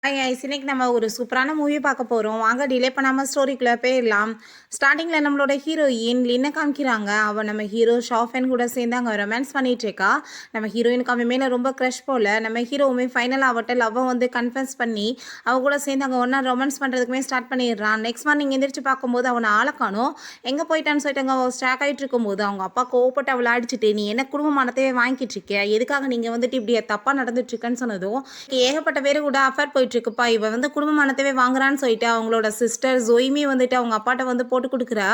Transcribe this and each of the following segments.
இன்னைக்கு நம்ம ஒரு சூப்பரான மூவி பார்க்க போறோம். வாங்க டிலே பண்ணாம ஸ்டோரிக்குள்ள போயிரலாம். ஸ்டார்ட்டிங்ல நம்மளோட ஹீரோயின் லின்ன காமிக்கிறாங்க. அவ நம்ம ஹீரோ ஷாஃபன் கூட சேர்ந்து அங்க ரொமான்ஸ் பண்ணிட்டு இருக்கா. நம்ம ஹீரோயினுக்கு அவன் மேல ரொம்ப கிரஷ் போல. நம்ம ஹீரோவுமே ஃபைனலா அவட்ட லவ்வ வந்து கன்ஃபெஸ் பண்ணி அவ கூட சேர்ந்து அங்க ஒண்ணா ரொமான்ஸ் பண்றதுக்குமே ஸ்டார்ட் பண்ணிடுறான். நெக்ஸ்ட் மார்னிங் எந்திரிச்சு பார்க்கும்போது அவன ஆள காணோம். எங்க போயிட்டான்னு சொல்லிட்டு அங்க ஸ்டாக் ஆயிட்டு இருக்கும்போது அவங்க அப்பா கோவப்பட்டு அவளை அடிச்சுட்டு, நீ என்ன குடும்பமானத்தையே வாங்கிட்டு இருக்க, எதுக்காக நீங்க வந்துட்டு இப்படி தப்பா நடந்துட்டு இருக்கன்னு சொன்னதும், ஏகப்பட்ட பேரு கூட அஃபேர் போயிட்டு இருக்குப்பா, இவ வந்து குடும்பமானத்தவே வாங்குறான்னு சொல்லிட்டு அவங்களோட சிஸ்டர் ஜோயிமே வந்துட்டு அவங்க அப்பாட்ட வந்து போட்டு கொடுக்குறா.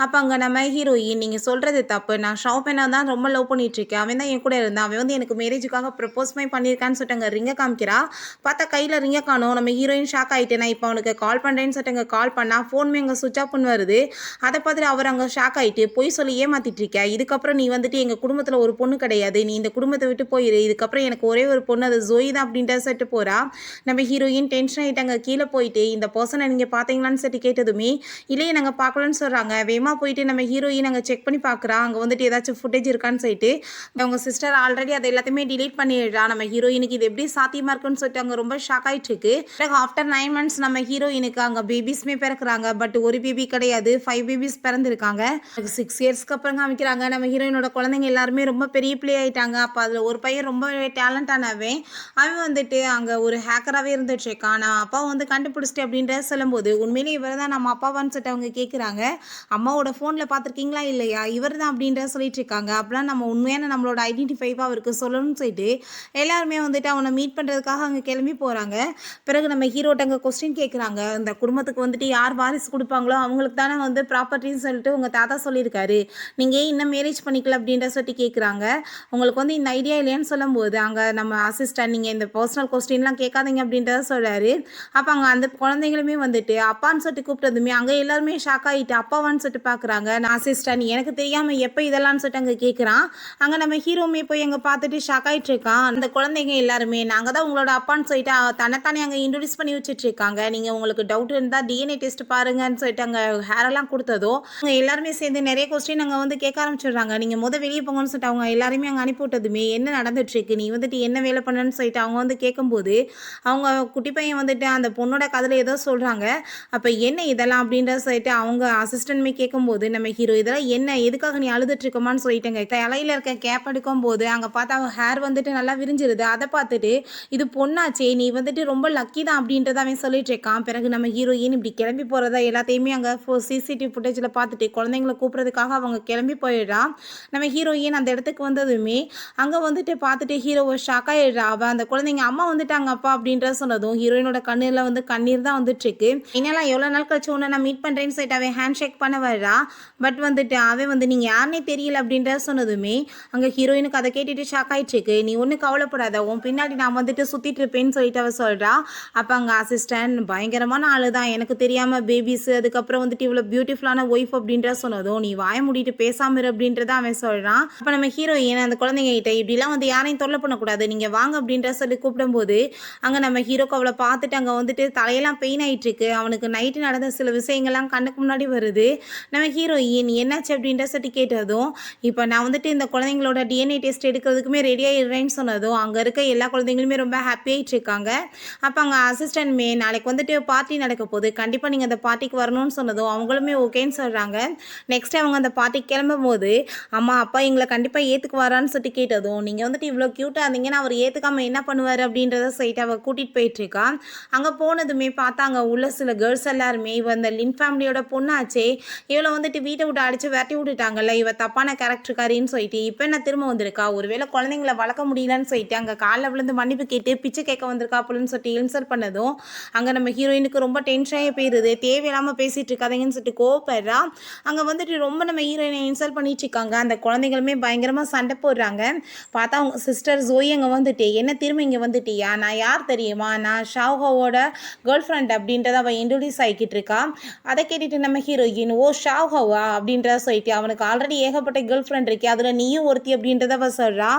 அப்ப அங்க நம்ம ஹீரோயின், நீங்க சொல்றது தப்பு, நான் ஷாஃபனா தான் ரொம்ப லவ் பண்ணிட்டு இருக்கேன், அவன் தான் என் கூட இருந்தான், அவன் வந்து எனக்கு மேரேஜுக்காக ப்ரப்போஸ்மே பண்ணியிருக்கான்னு சொல்லிட்டு அங்க ரிங்க காமிக்கிறா. பார்த்தா கையில ரிங்க காணோம். நம்ம ஹீரோயின் ஷாக் ஆயிட்டு, நான் இப்போ அவனுக்கு கால் பண்றேன்னு சொல்லிட்டு அங்க கால் பண்ணா ஃபோனுமே அங்க சுவிச் ஆஃப்னு வருது. அதை பார்த்துட்டு அவர் அங்க ஷாக் ஆயிட்டு, பொய் சொல்லி ஏமாத்திட்டு இருக்க, இதுக்கப்புறம் நீ வந்துட்டு எங்க குடும்பத்துல ஒரு பொண்ணு கிடையாது, நீ இந்த குடும்பத்தை விட்டு போயிரு, இதுக்கப்புறம் எனக்கு ஒரே ஒரு பொண்ணு அது ஜோய் தான் அப்படின்ட்டு சொல்லிட்டு போறா. நம்ம ஹீரோயின் டென்ஷன் ஆயிட்டாங்க. கீழே போயிட்டு இந்த பர்சனை நீங்க பாத்தீங்களான்னு சொல்லி கேட்டதுமே, இல்லையே நாங்க பார்க்கலன்னு சொல்றாங்க. வேகமா போயிட்டு நம்ம ஹீரோயின் அங்க செக் பண்ணி பார்க்குறா. அங்க வந்துட்டு ஏதாச்சும் ஃபுட்டேஜ் இருக்கான்னு சொல்லிட்டு அவங்க சிஸ்டர் ஆல்ரெடி அதை எல்லாத்தையுமே டிலீட் பண்ணிடுறா. நம்ம ஹீரோயினுக்கு இது எப்படி சாத்தியமா இருக்குன்னு சொல்லிட்டு அங்க ரொம்ப ஷாக் ஆயிட்டு இருக்கு. ஆஃப்டர் 9 months நம்ம ஹீரோயினுக்கு அங்க பேபிஸ்மே பிறக்குறாங்க. பட் ஒரு பேபி கிடையாது, 5 பேபிஸ் பிறந்திருக்காங்க. 6 இயர்ஸ்க்கு அப்புறம் காமிக்கிறாங்க. நம்ம ஹீரோயினோட குழந்தைங்க எல்லாருமே ரொம்ப பெரிய பிள்ளை ஆயிட்டாங்க. அப்ப அதுல ஒரு பையன் ரொம்ப டேலண்டானவன். அவன் வந்துட்டு அங்க ஒரு ஹேக்கராகவே இருந்துட்டு இருக்கான். நான் அப்பாவை வந்து கண்டுபிடிச்சிட்டேன் அப்படின்ற சொல்லும்போது, உண்மையிலேயே இவர் தான் நம்ம அப்பாவான்னு சொல்லிட்டு அவங்க கேட்குறாங்க. அம்மாவோட ஃபோனில் பார்த்துருக்கீங்களா இல்லையா, இவர் தான் அப்படின்ற சொல்லிட்டு இருக்காங்க. அப்பலாம் நம்ம உண்மையான நம்மளோட ஐடென்டிஃபைவாக அவருக்கு சொல்லணும்னு சொல்லிட்டு எல்லாருமே வந்துட்டு அவனை மீட் பண்ணுறதுக்காக அங்கே கிளம்பி போகிறாங்க. பிறகு நம்ம ஹீரோட்ட அங்கே கொஸ்டின் கேட்குறாங்க. இந்த குடும்பத்துக்கு வந்துட்டு யார் வாரிசு கொடுப்பாங்களோ அவங்களுக்கு தானே வந்து ப்ராப்பர்ட்டின்னு சொல்லிட்டு உங்கள் தாத்தா சொல்லியிருக்காரு, நீங்கள் ஏன் இன்னும் மேரேஜ் பண்ணிக்கல அப்படின்ற சொல்லிட்டு கேட்குறாங்க. உங்களுக்கு வந்து இந்த ஐடியா இல்லையான்னு சொல்லும்போது அங்கே நம்ம அசிஸ்டன்ட், நீங்கள் இந்த பர்சனல் கொஸ்டின்லாம் கேட்காதீங்க அப்படின்றத சொல்கிறாரு. அப்போ அங்கே அந்த குழந்தைங்களுமே வந்துட்டு அப்பான்னு சொல்லிட்டு கூப்பிட்டதுமே அங்கே எல்லாருமே ஷாக் ஆகிட்டு அப்பாவான்னு சொல்லிட்டு பார்க்குறாங்க. நான் அசிஸ்டன்ட் எனக்கு தெரியாமல் எப்போ இதெல்லாம்னு சொல்லிட்டு அங்கே கேட்குறான். அங்கே நம்ம ஹீரோமே போய் அங்கே பார்த்துட்டு ஷாக் ஆகிட்டு இருக்கான். அந்த குழந்தைங்க எல்லாருமே நாங்கள் தான் உங்களோட அப்பான்னு சொல்லிட்டு தன்னைத்தானே அங்கே இன்ட்ரடியூஸ் பண்ணி வச்சுட்டு இருக்காங்க. நீங்கள் உங்களுக்கு டவுட் இருந்தால் டிஎன்ஏ டெஸ்ட் பாருங்கன்னு சொல்லிட்டு அங்கே ஹேரெல்லாம் கொடுத்ததோ அவங்க எல்லாருமே சேர்ந்து நிறைய கொஸ்டின் அங்கே வந்து கேட்க ஆரம்பிச்சிடுறாங்க. நீங்கள் வெளியே போங்கன்னு சொல்லிட்டு அவங்க எல்லாருமே அங்கே அனுப்பி விட்டதுமே, என்ன நடந்துட்டு இருக்கு, நீ வந்துட்டு என்ன வேலை பண்ணன்னு சொல்லிட்டு அவங்க வந்து கேட்கும்போது அவங்க குட்டி பையன் வந்துட்டு அந்த பொண்ணோட கதையில் ஏதோ சொல்கிறாங்க. அப்போ என்ன இதெல்லாம் அப்படின்ற சொல்லிட்டு அவங்க அசிஸ்டன்ட்மே கேட்கும்போது, நம்ம ஹீரோ இதெல்லாம் என்ன, எதுக்காக நீ அழுதுட்டு இருக்கமான்னு சொல்லிட்டேங்க. தலையில் இருக்க கேப் எடுக்கும்போது அங்கே பார்த்தா அவன் ஹேர் வந்துட்டு நல்லா விரிஞ்சிருது. அதை பார்த்துட்டு இது பொண்ணாச்சே, நீ வந்துட்டு ரொம்ப லக்கி தான் அப்படின்றத அவன் சொல்லிட்டு இருக்கான். பிறகு நம்ம ஹீரோயின் இப்படி கிளம்பி போகிறதா எல்லாத்தையுமே அங்கே சிசிடிவி ஃபுட்டேஜில் பார்த்துட்டு குழந்தைங்களை கூப்பிட்றதுக்காக அவங்க கிளம்பி போயிடுறான். நம்ம ஹீரோயின் அந்த இடத்துக்கு வந்ததுமே அங்கே வந்துட்டு பார்த்துட்டு ஹீரோவை ஷாக் ஆகிடுறா. அவள் அந்த குழந்தைங்க அம்மா வந்துட்டாங்க அப்பா அப்படின்ற சொன்னதும் ஹீரோயினோட கண்ணில் வந்து கண்ணீர் தான் வந்துட்டு இருக்கு. என்னெல்லாம் எவ்வளோ நாள் கழிச்சு உன்னை நான் மீட் பண்ணுறேன்னு சொல்லிட்டு அவன் ஹேண்ட் ஷேக் பண்ண வர்றா. பட் வந்துட்டு அவன் வந்து நீங்கள் யாருன்னே தெரியல அப்படின்ற சொன்னதுமே அங்கே ஹீரோயினுக்கு அதை கேட்டுட்டு ஷாக் ஆயிட்டு இருக்கு. நீ ஒன்றும் கவலைப்படாத, உன் பின்னாடி நான் வந்துட்டு சுற்றிட்டு இருப்பேன்னு சொல்லிட்டு அவள் சொல்கிறா. அப்போ அங்கே அசிஸ்டன்ட் பயங்கரமான ஆளு தான், எனக்கு தெரியாமல் பேபிஸ் அதுக்கப்புறம் வந்துட்டு இவ்வளோ பியூட்டிஃபுல்லான ஒய்ஃப் அப்படின்ற சொன்னதும் நீ வாய மூடிட்டு பேசாம இரு அப்படின்றத அவன் சொல்கிறான். அப்போ நம்ம ஹீரோயின் அந்த குழந்தைங்க கிட்ட இப்படிலாம் வந்து யாரையும் தொல்லை பண்ணக்கூடாது, நீங்கள் வாங்க அப்படின்ற சொல்லி கூப்பிடும்போது அங்கே நம்ம ஹீரோக்கு அவளை பார்த்துட்டு அங்கே வந்துட்டு தலையெல்லாம் பெயின் ஆகிட்டு இருக்கு. அவனுக்கு நைட்டு நடந்த சில விஷயங்கள்லாம் கண்ணுக்கு முன்னாடி வருது. நம்ம ஹீரோயின் என்னாச்சு அப்படின்ற சொல்லி கேட்டதும், இப்போ நான் வந்துட்டு இந்த குழந்தைங்களோட டிஎன்ஏ டெஸ்ட் எடுக்கிறதுக்குமே ரெடியாகிடுறேன்னு சொன்னதும் அங்கே இருக்க எல்லா குழந்தைங்களுமே ரொம்ப ஹாப்பி ஆகிட்டு இருக்காங்க. அப்போ அங்கே அசிஸ்டன்ட்மே நாளைக்கு வந்துட்டு பார்ட்டி நடக்க போகுது, கண்டிப்பாக நீங்கள் அந்த பார்ட்டிக்கு வரணும்னு சொன்னதும் அவங்களுமே ஓகேன்னு சொல்கிறாங்க. நெக்ஸ்ட் அவங்க அந்த பார்ட்டிக்கு கிளம்பும் போது, அம்மா அப்பா எங்களை கண்டிப்பாக ஏற்றுக்குவாரான்னு சொல்லிட்டு கேட்டதும், நீங்கள் வந்துட்டு இவ்வளோ க்யூட்டாக இருந்தீங்கன்னா அவர் ஏற்றுக்காமல் என்ன பண்ணுவார் அப்படின்றத சொல்லிட்டு அவள் கூட்டிகிட்டு போயிட்டுருக்கா. அங்கே போனதுமே பார்த்தாங்க உள்ள சில கேர்ள்ஸ் எல்லாருமே இவ இந்த லின் ஃபேமிலியோட பொண்ணாச்சே, இவளை வந்துட்டு வீட்டை விட்டு அடித்து விரட்டி விட்டுட்டாங்கல்ல, இவ தப்பான கேரக்டருக்காரின்னு சொல்லிட்டு இப்போ என்ன திரும்ப வந்திருக்கா, ஒருவேளை குழந்தைங்களை வளர்க்க முடியலன்னு சொல்லிட்டு அங்கே காலில் விழுந்து மன்னிப்பு கேட்டு பிச்சை கேட்க வந்திருக்கா அப்படின்னு சொல்லிட்டு இன்சல்ட் பண்ணதும் அங்கே நம்ம ஹீரோயினுக்கு ரொம்ப டென்ஷனாகவே போயிடுது. தேவையில்லாமல் பேசிகிட்டு இருக்காதீங்கன்னு சொல்லிட்டு கோவப்படுறா. அங்கே வந்துட்டு ரொம்ப நம்ம ஹீரோயினை இன்சல்ட் பண்ணிட்டு இருக்காங்க. அந்த குழந்தைங்களுமே பயங்கரமாக சண்டை போடுறாங்க. பார்த்தா அவங்க சிஸ்டர் ஜோய் அங்கே வந்துட்டு, என்ன திரும்ப இங்கே வந்துட்டியா, நான் யார் தெரியுமா, நான் ஷாவ்ஹோவோட கேர்ள் ஃப்ரெண்ட் அப்படின்றத அவள் இன்ட்ரடியூஸ் ஆகிக்கிட்டு இருக்கா. அதை கேட்டுட்டு நம்ம ஹீரோயின், ஓ ஷாவ்ஹோவா அப்படின்றத சொல்லிட்டு அவனுக்கு ஆல்ரெடி ஏகப்பட்ட கேர்ள் ஃப்ரெண்ட் இருக்கே, அதில் நீயும் ஒருத்தி அப்படின்றத அவள் சொல்கிறா.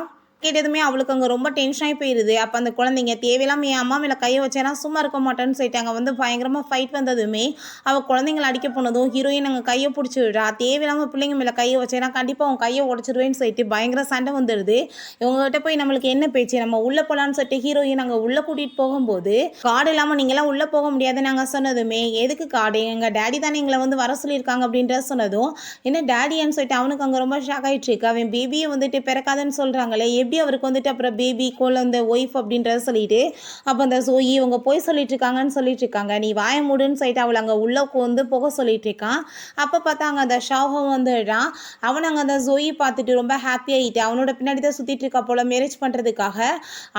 கேட்டதுமே அவளுக்கு அங்கே ரொம்ப டென்ஷன் ஆகி போயிடுது. அப்போ அந்த குழந்தைங்க தேவையில்லாம என் அம்மா மேலே கையை வச்சேன்னா சும்மா இருக்க மாட்டேன்னு சொல்லிட்டு அங்கே வந்து பயங்கரமாக ஃபைட் வந்ததுமே அவள் குழந்தைங்களை அடிக்க போனதும் ஹீரோயின் அங்கே கையை பிடிச்சி விடுறா. தேவையில்லாமல் பிள்ளைங்க மேலே கையை வச்சேன்னா கண்டிப்பாக அவன் கையை உடச்சிருவேன்னு சொல்லிட்டு பயங்கர சண்டை வந்துடுது. இவங்ககிட்ட போய் நம்மளுக்கு என்ன பேச்சு, நம்ம உள்ளே போகலான்னு சொல்லிட்டு ஹீரோயின் அங்கே உள்ளே கூட்டிகிட்டு போகும்போது கார்டு இல்லாமல் நீங்களாம் உள்ளே போக முடியாதுன்னு நாங்கள் சொன்னதுமே எதுக்கு கார்டு, எங்கள் டேடி தானே எங்களை வந்து வர சொல்லியிருக்காங்க அப்படின்ற சொன்னதும் என்ன டேடியான்னு சொல்லிட்டு அவனுக்கு அங்கே ரொம்ப ஷாக் ஆகிட்டு இருக்கு. அவன் பேபியை வந்துட்டு பிறக்காதுன்னு சொல்கிறாங்களே, எப்படி அவருக்கு வந்துட்டு அப்புறம் பேபி குழந்தை ஒய்ஃப் அப்படின்றத சொல்லிட்டு அப்போ அந்த ஜோயி இவங்க போய் சொல்லிட்டு இருக்காங்கன்னு சொல்லிட்டு இருக்காங்க. நீ வாய மூடுன்னு சொல்லிட்டு அவளை அங்கே உள்ள வந்து போக சொல்லிட்டு இருக்கான். அப்போ பார்த்தாங்க அந்த ஷாவும் வந்துடுறான். அவன் அங்கே அந்த ஜோயி பார்த்துட்டு ரொம்ப ஹாப்பி ஆகிட்டு அவனோட பின்னாடி தான் சுற்றிட்டு இருக்கா போல மேரேஜ் பண்ணுறதுக்காக.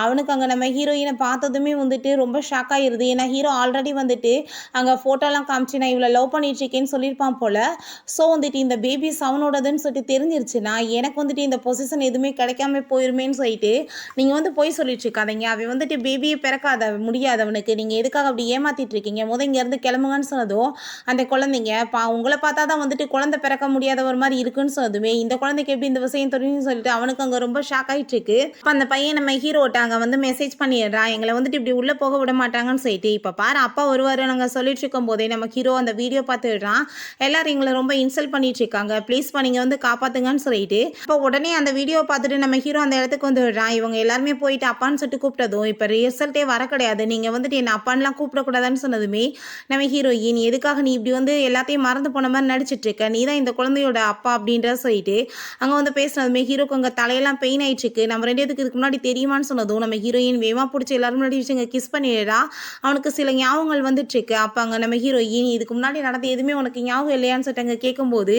அவனுக்கு அங்கே நம்ம ஹீரோயினை பார்த்ததுமே வந்துட்டு ரொம்ப ஷாக் ஆகிடுது. ஏன்னா ஹீரோ ஆல்ரெடி வந்துட்டு அங்கே ஃபோட்டோலாம் காமிச்சு நான் இவ்வளோ லவ் பண்ணிட்டு இருக்கேன்னு சொல்லியிருப்பான் போல. ஸோ வந்துட்டு இந்த பேபி அவனோடதுன்னு சொல்லிட்டு தெரிஞ்சிருச்சுன்னா எனக்கு வந்துட்டு இந்த பொசிஷன் எதுவுமே கிடைக்காம போயிருமேன்னு சொல்லிட்டு நீங்கள் வந்து போய் சொல்லிட்டு இருக்காதீங்க, அவன் வந்துட்டு பேபியை பிறக்காத முடியாது அவனுக்கு, நீங்கள் எதுக்காக அப்படி ஏமாத்திட்டு இருக்கீங்க, இங்கேருந்து கிளம்புங்கன்னு சொன்னதும் அந்த குழந்தைங்க உங்களை பார்த்தா தான் வந்துட்டு குழந்தை பிறக்க முடியாத ஒரு மாதிரி இருக்குன்னு சொன்னதுமே இந்த குழந்தைக்கு எப்படி இந்த விஷயம் தெரியும்னு சொல்லிட்டு அவனுக்கு அங்கே ரொம்ப ஷாக் ஆகிட்டு இருக்கு. அப்போ அந்த பையன் நம்ம ஹீரோட்ட அங்கே வந்து மெசேஜ் பண்ணிடுறான், எங்களை வந்துட்டு இப்படி உள்ளே போக விட மாட்டாங்கன்னு சொல்லிட்டு. இப்போ பாரு அப்பா வருவார் நாங்கள் சொல்லிட்டு இருக்கும் போதே நம்ம ஹீரோ அந்த வீடியோ பார்த்துடுறான். எல்லாரும் எங்களை ரொம்ப இன்சல்ட் பண்ணிட்டு இருக்காங்க, ப்ளீஸ் நீங்கள் வந்து காப்பாற்றுங்கன்னு சொல்லிட்டு. இப்போ உடனே அந்த வீடியோ பார்த்துட்டு நம்ம ஹீரோ அந்த இடத்துக்கு வந்து இவங்க எல்லாருமே போயிட்டு அப்பான்னு சொல்லிட்டு கூப்பிட்டதும் இப்போ ரிசல்ட்டே வர கிடையாது, நீங்கள் வந்துட்டு என்ன அப்பான்லாம் கூப்பிடக்கூடாதுன்னு சொன்னதுமே நம்ம ஹீரோயின் எதுக்காக நீ இப்படி வந்து எல்லாத்தையும் மறந்து போன மாதிரி நடிச்சிட்டு இருக்க, நீ தான் இந்த குழந்தையோட அப்பா அப்படின்ற சொல்லிட்டு அங்கே வந்து பேசினதுமே ஹீரோக்கு அங்கே தலையெல்லாம் பெயின் ஆயிடுச்சுக்கு. நம்ம ரெண்டு இதுக்கு முன்னாடி தெரியுமான்னு சொன்னதும் நம்ம ஹீரோயின் வேமா பிடிச்சி எல்லாரும் முன்னாடி வச்சு இங்கே கிஸ் பண்ணிடுறா. அவனுக்கு சில ஞாபகங்கள் வந்துட்டுருக்கு. அப்போ அங்கே நம்ம ஹீரோயின் இதுக்கு முன்னாடி நடந்த எதுவுமே உனக்கு ஞாபகம் இல்லையான்னு சொல்லிட்டு அங்கே கேட்கும்போது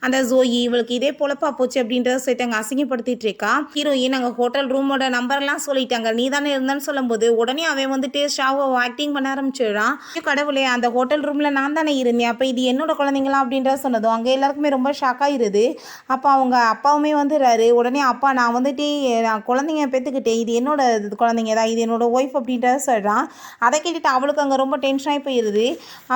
அந்த ஜோயி இவளுக்கு இதே பொழப்பா போச்சு அப்படின்றத சொல்லிட்டு அங்கே அசிங்கப்படுத்திட்டு இருக்கா. ஹீரோயின் அங்கே ஹோட்டல் ரூமோட நம்பர்லாம் சொல்லிட்டாங்க, நீ தானே இருந்தான்னு சொல்லும்போது உடனே அவன் வந்துட்டு ஷாவை ஆக்டிங் பண்ண ஆரம்பிச்சிடுறான். கடவுளே அந்த ஹோட்டல் ரூமில் நான் தானே இருந்தேன், அப்போ இது என்னோட குழந்தைங்களா அப்படின்ற சொன்னதும் அங்கே எல்லாருக்குமே ரொம்ப ஷாக் ஆகிருது. அப்போ அவங்க அப்பாவுமே வந்துடுறாரு. உடனே அப்பா நான் வந்துட்டு நான் குழந்தைங்க பெற்றுக்கிட்டேன், இது என்னோட குழந்தைங்க தான், இது என்னோட ஒய்ஃப் அப்படின்றத சொல்கிறான். அதை கேட்டுட்டு அவளுக்கு அங்கே ரொம்ப டென்ஷன் ஆகி போயிடுது.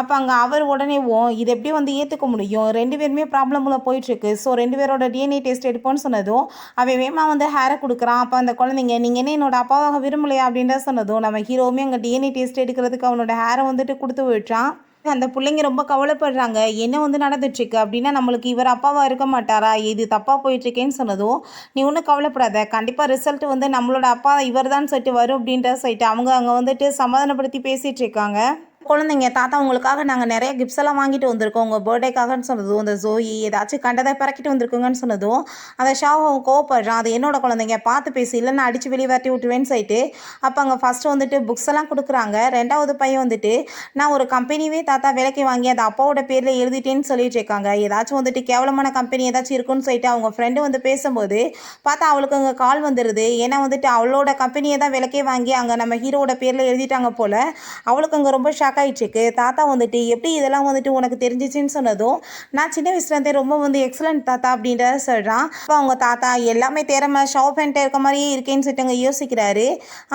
அப்போ அங்கே அவர் உடனே இது எப்படி வந்து ஏற்றுக்க முடியும், ரெண்டு பேருமே ப்ராப்ளமில் போயிட்டுருக்கு, ஸோ ரெண்டு பேரோட டிஎன்ஏ டெஸ்ட் எடுப்போன்னு சொன்னதும் அவன் வேமா வந்து ஹேரை கொடுக்குறான். அப்போ அந்த குழந்தைங்க நீங்கள் என்ன என்னோட அப்பாவாக விரும்பலையா அப்படின்ற சொன்னதும் நம்ம ஹீரோவுமே அங்கே டிஎன்ஏ டெஸ்ட் எடுக்கிறதுக்கு அவனோட ஹேரை வந்துட்டு கொடுத்து விட்டுறான். அந்த பிள்ளைங்க ரொம்ப கவலைப்படுறாங்க, என்ன வந்து நடந்துட்டுருக்கு அப்படின்னா நம்மளுக்கு இவர் அப்பாவாக இருக்க மாட்டாரா, இது தப்பாக போயிட்டுருக்கேன்னு சொன்னதும் நீ ஒன்றும் கவலைப்படாத, கண்டிப்பாக ரிசல்ட் வந்து நம்மளோட அப்பா இவர் தான் சொல்லிட்டு வரும் அப்படின்ற சொல்லிட்டு அவங்க அங்கே வந்துட்டு சமாதானப்படுத்தி பேசிகிட்டு இருக்காங்க. குழந்தைங்க தாத்தா உங்களுக்காக நாங்கள் நிறைய கிஃப்ட்ஸ் எல்லாம் வாங்கிட்டு வந்திருக்கோம் உங்கள் பர்த்டேக்காகன்னு சொன்னதும் அந்த ஜோயி ஏதாச்சும் கண்டதை பறக்கிட்டு வந்திருக்குங்கன்னு சொன்னதும் அந்த ஷாவும் கோவப்படுறான், அது என்னோட குழந்தைங்க பார்த்து பேசி இல்லைன்னா அடித்து வெளியே வரட்டி விட்டுருவேன்னு சொல்லிட்டு. அப்போ அங்கே ஃபஸ்ட்டு வந்துட்டு புக்ஸ் எல்லாம் கொடுக்குறாங்க. ரெண்டாவது பையன் வந்துட்டு நான் ஒரு கம்பெனியே தாத்தா விலைக்கு வாங்கி அது அப்பாவோட பேரில் எழுதிட்டேன்னு சொல்லிட்டு இருக்காங்க, ஏதாச்சும் வந்துட்டு கேவலமான கம்பெனி ஏதாச்சும் இருக்குன்னு சொல்லிட்டு அவங்க ஃப்ரெண்டு வந்து பேசும்போது பார்த்தா அவளுக்கு அங்கே கால் வந்துடுது. ஏன்னா வந்துட்டு அவளோட கம்பெனியை தான் விலைக்கே வாங்கி அங்கே நம்ம ஹீரோட பேரில் எழுதிட்டாங்க போல். அவளுக்கு அங்கே ரொம்ப ஷாக் ஆயிடுச்சுக்கு. தாத்தா வந்துட்டு எப்படி இதெல்லாம் வந்துட்டு உனக்கு தெரிஞ்சிச்சுன்னு சொன்னதும் நான் சின்ன வயசுலேருந்தே ரொம்ப வந்து எக்ஸலண்ட் தாத்தா அப்படின்றத சொல்கிறான். அப்போ அவங்க தாத்தா எல்லாமே திறமை ஷாப் பண்ணிட்டு இருக்க மாதிரியே இருக்கேன்னு சொல்லிட்டு அங்கே யோசிக்கிறாரு.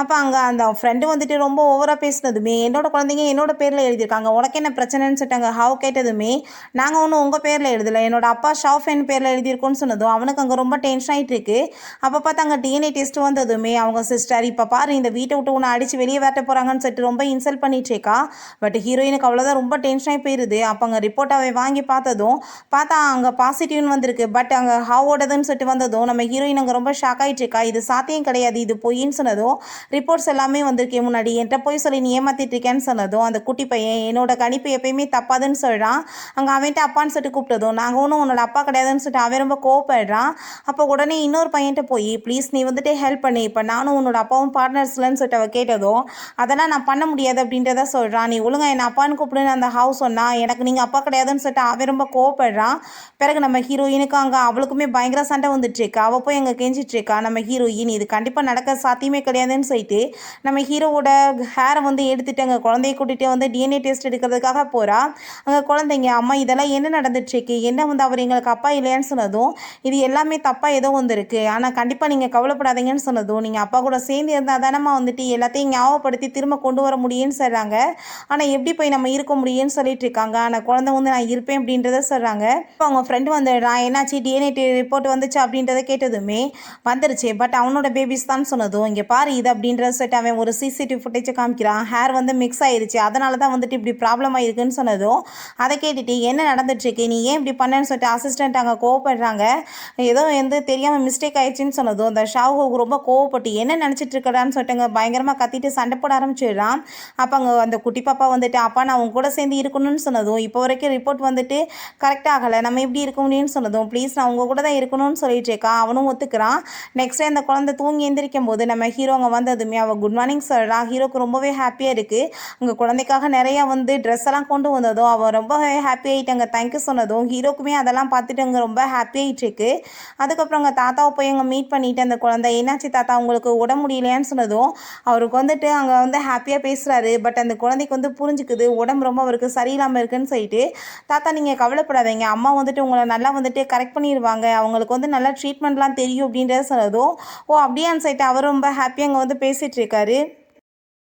அப்போ அங்கே அந்த ஃப்ரெண்டு வந்துட்டு ரொம்ப ஓவராக பேசினதுமே என்னோட குழந்தைங்க என்னோட பேரில் எழுதியிருக்காங்க, உனக்கு என்ன பிரச்சனைன்னு சொல்லிட்டாங்க. ஹவ் கேட்டதுமே நாங்கள் ஒன்றும் உங்கள் பேரில் எழுதலை, என்னோட அப்பா ஷாப் என் பேரில் எழுதியிருக்கோன்னு சொன்னதும் அவனுக்கு அங்கே ரொம்ப டென்ஷன் ஆகிட்டு இருக்கு. அப்போ பார்த்தா அங்கே டிஎன்ஏ டெஸ்ட் வந்ததுமே அவங்க சிஸ்டர் இப்போ பாரு இந்த வீட்டை விட்டு உன்னை அடித்து வெளியே வரட்ட போகிறாங்கன்னு சொல்லிட்டு ரொம்ப இன்சல்ட் பண்ணிட்டு இருக்கா. பட் ஹீரோயினுக்கு அவ்வளோதான் ரொம்ப டென்ஷனாகி போயிடுது. அப்போ அங்கே ரிப்போர்ட் அவை வாங்கி பார்த்ததும் பார்த்தா அங்கே பாசிட்டிவ்னு வந்திருக்கு. பட் அங்கே ஹாவோடதுன்னு சொல்லிட்டு வந்ததும் நம்ம ஹீரோயின் அங்கே ரொம்ப ஷாக் ஆகிட்டு இருக்கா. இது சாத்தியம் கிடையாது, இது பொய்ன்னு சொன்னதும் ரிப்போர்ட்ஸ் எல்லாமே வந்திருக்கே முன்னாடி என்கிட்ட போய் சொல்லி நீ ஏமாத்திட்டு இருக்கேன்னு சொன்னதும் அந்த குட்டி பையன் என்னோட கணிப்பு எப்பயுமே தப்பாதுன்னு சொல்கிறான். அங்கே அவன்கிட்ட அப்பான்னு சொல்லிட்டு கூப்பிட்டதும் நாங்கள் ஒன்றும் உன்னோட அப்பா கிடையாதுன்னு சொல்லிட்டு அவன் ரொம்ப கோவப்படுறான். அப்போ உடனே இன்னொரு பையன்கிட்ட போய் ப்ளீஸ் நீ வந்துட்டு ஹெல்ப் பண்ணி, இப்போ நானும் உன்னோட அப்பாவும் பார்ட்னர்ஸ்லன்னு சொல்லிட்டு அவள் கேட்டதும் அதெல்லாம் நான் பண்ண முடியாது அப்படின்றத சொல்கிறான். நீ ஒழுங்கா என்னை அப்பான்னு கூப்பிடுன்னு அந்த ஹவுஸ் சொன்னால் எனக்கு நீங்கள் அப்பா கிடையாதுன்னு சொல்லிட்டு அவன் ரொம்ப கோவப்படுறான். பிறகு நம்ம ஹீரோயினுக்கு அங்கே அவளுக்குமே பயங்கர சண்டை வந்துட்டுருக்கா. அவள் போய் அங்கே கெஞ்சிட்ருக்கா. நம்ம ஹீரோயின் இது கண்டிப்பாக நடக்க சாத்தியமே கிடையாதுன்னு சொல்லிட்டு நம்ம ஹீரோவோட ஹேரை வந்து எடுத்துகிட்டு அங்கே குழந்தைய கூட்டிகிட்டு வந்து டிஎன்ஏ டெஸ்ட் எடுக்கிறதுக்காக போகிறா. அங்கே குழந்தைங்க அம்மா இதெல்லாம் என்ன நடந்துட்டுருக்கு, என்ன வந்து அவர் எங்களுக்கு அப்பா இல்லையான்னு சொன்னதும் இது எல்லாமே தப்பாக ஏதோ வந்துருக்கு, ஆனால் கண்டிப்பாக நீங்கள் கவலைப்படாதீங்கன்னு சொன்னதும் நீங்கள் அப்பா கூட சேர்ந்து இருந்தால் தானம்மா வந்துட்டு எல்லாத்தையும் ஞாபகப்படுத்தி திரும்ப கொண்டு வர முடியும்னு சொல்கிறாங்க. ஆனால் எப்படி போய் நம்ம இருக்க முடியும்னு சொல்லிட்டு இருக்காங்க. ஆனால் குழந்தை வந்து நான் இருப்பேன் அப்படின்றத சொல்கிறாங்க. இப்போ அவங்க ஃப்ரெண்டு வந்துடுறான். என்னாச்சு டிஎன்ஏ ரிப்போர்ட் வந்துச்சு அப்படின்றத கேட்டதுமே வந்துருச்சு, பட் அவனோட பேபிஸ் தான் சொன்னதும் இங்கே பாரு இது அப்படின்றத சொல்லிட்டு அவன் ஒரு சிசிடிவி ஃபுட்டேஜை காமிக்கிறான். ஹேர் வந்து மிக்ஸ் ஆயிருச்சு, அதனால தான் வந்துட்டு இப்படி ப்ராப்ளம் ஆயிருக்குன்னு சொன்னதும் அதை கேட்டுட்டு என்ன நடந்துட்டுருக்கு, நீ ஏன் இப்படி பண்ணேன்னு சொல்லிட்டு அசிஸ்டன்ட் அங்கே கோவப்படுறாங்க. ஏதோ வந்து தெரியாமல் மிஸ்டேக் ஆயிடுச்சுன்னு சொன்னதும் அந்த ஷாவுக்கு ரொம்ப கோவப்பட்டு என்ன நினச்சிட்டு இருக்கடான்னு சொல்லிட்டு பயங்கரமாக கத்திட்டு சண்டை போட ஆரம்பிச்சிடுறான். அப்போ அங்கே அந்த குட்டி பாப்பா வந்துட்டு அப்பா நான் அவங்க கூட சேர்ந்து இருக்கணும்னு சொன்னதும் இப்போ வரைக்கும் ரிப்போர்ட் வந்துட்டு கரெக்டாக ஆகலை, நம்ம எப்படி இருக்க முடியும்னு சொன்னதும் ப்ளீஸ் நான் உங்கள் கூட தான் இருக்கணும்னு சொல்லிட்டு இருக்கா. அவனும் ஒத்துக்கிறான். நெக்ஸ்ட் டே அந்த குழந்தை தூங்கி எந்திரிக்கும் போது நம்ம ஹீரோ அங்கே வந்ததுமே அவள் குட் மார்னிங் சொல்கிறான். ஹீரோக்கு ரொம்பவே ஹாப்பியாக இருக்குது. அங்கே குழந்தைக்காக நிறையா வந்து ட்ரெஸ் எல்லாம் கொண்டு வந்ததும் அவன் ரொம்பவே ஹாப்பி ஆகிட்டாங்க. தேங்க்யூ சொன்னதும் ஹீரோக்குமே அதெல்லாம் பார்த்துட்டு அங்கே ரொம்ப ஹாப்பி ஆகிட்டுருக்கு. அதுக்கப்புறம் அங்கே தாத்தாவை போய் அங்கே மீட் பண்ணிவிட்டு அந்த குழந்தை என்னாச்சு தாத்தா உங்களுக்கு உடம்பு முடியலையான்னு சொன்னதும் அவருக்கு வந்துட்டு அங்கே வந்து ஹாப்பியாக பேசுகிறாரு. பட் அந்த குழந்தைக்கு வந்து புரிஞ்சுக்குது உடம்பு ரொம்ப அவருக்கு சரியில்லாமல் இருக்குன்னு சொல்லிட்டு, தாத்தா நீங்கள் கவலைப்படாதீங்க, அம்மா வந்துட்டு உங்களை நல்லா வந்துட்டு கரெக்ட் பண்ணிடுவாங்க, அவங்களுக்கு வந்து நல்லா ட்ரீட்மெண்ட்லாம் தெரியும் அப்படின்றத சொன்னதும் ஓ அப்படியான்னு சொல்லிட்டு அவர் ரொம்ப ஹாப்பியாக அங்கே வந்து பேசிகிட்டு இருக்காரு.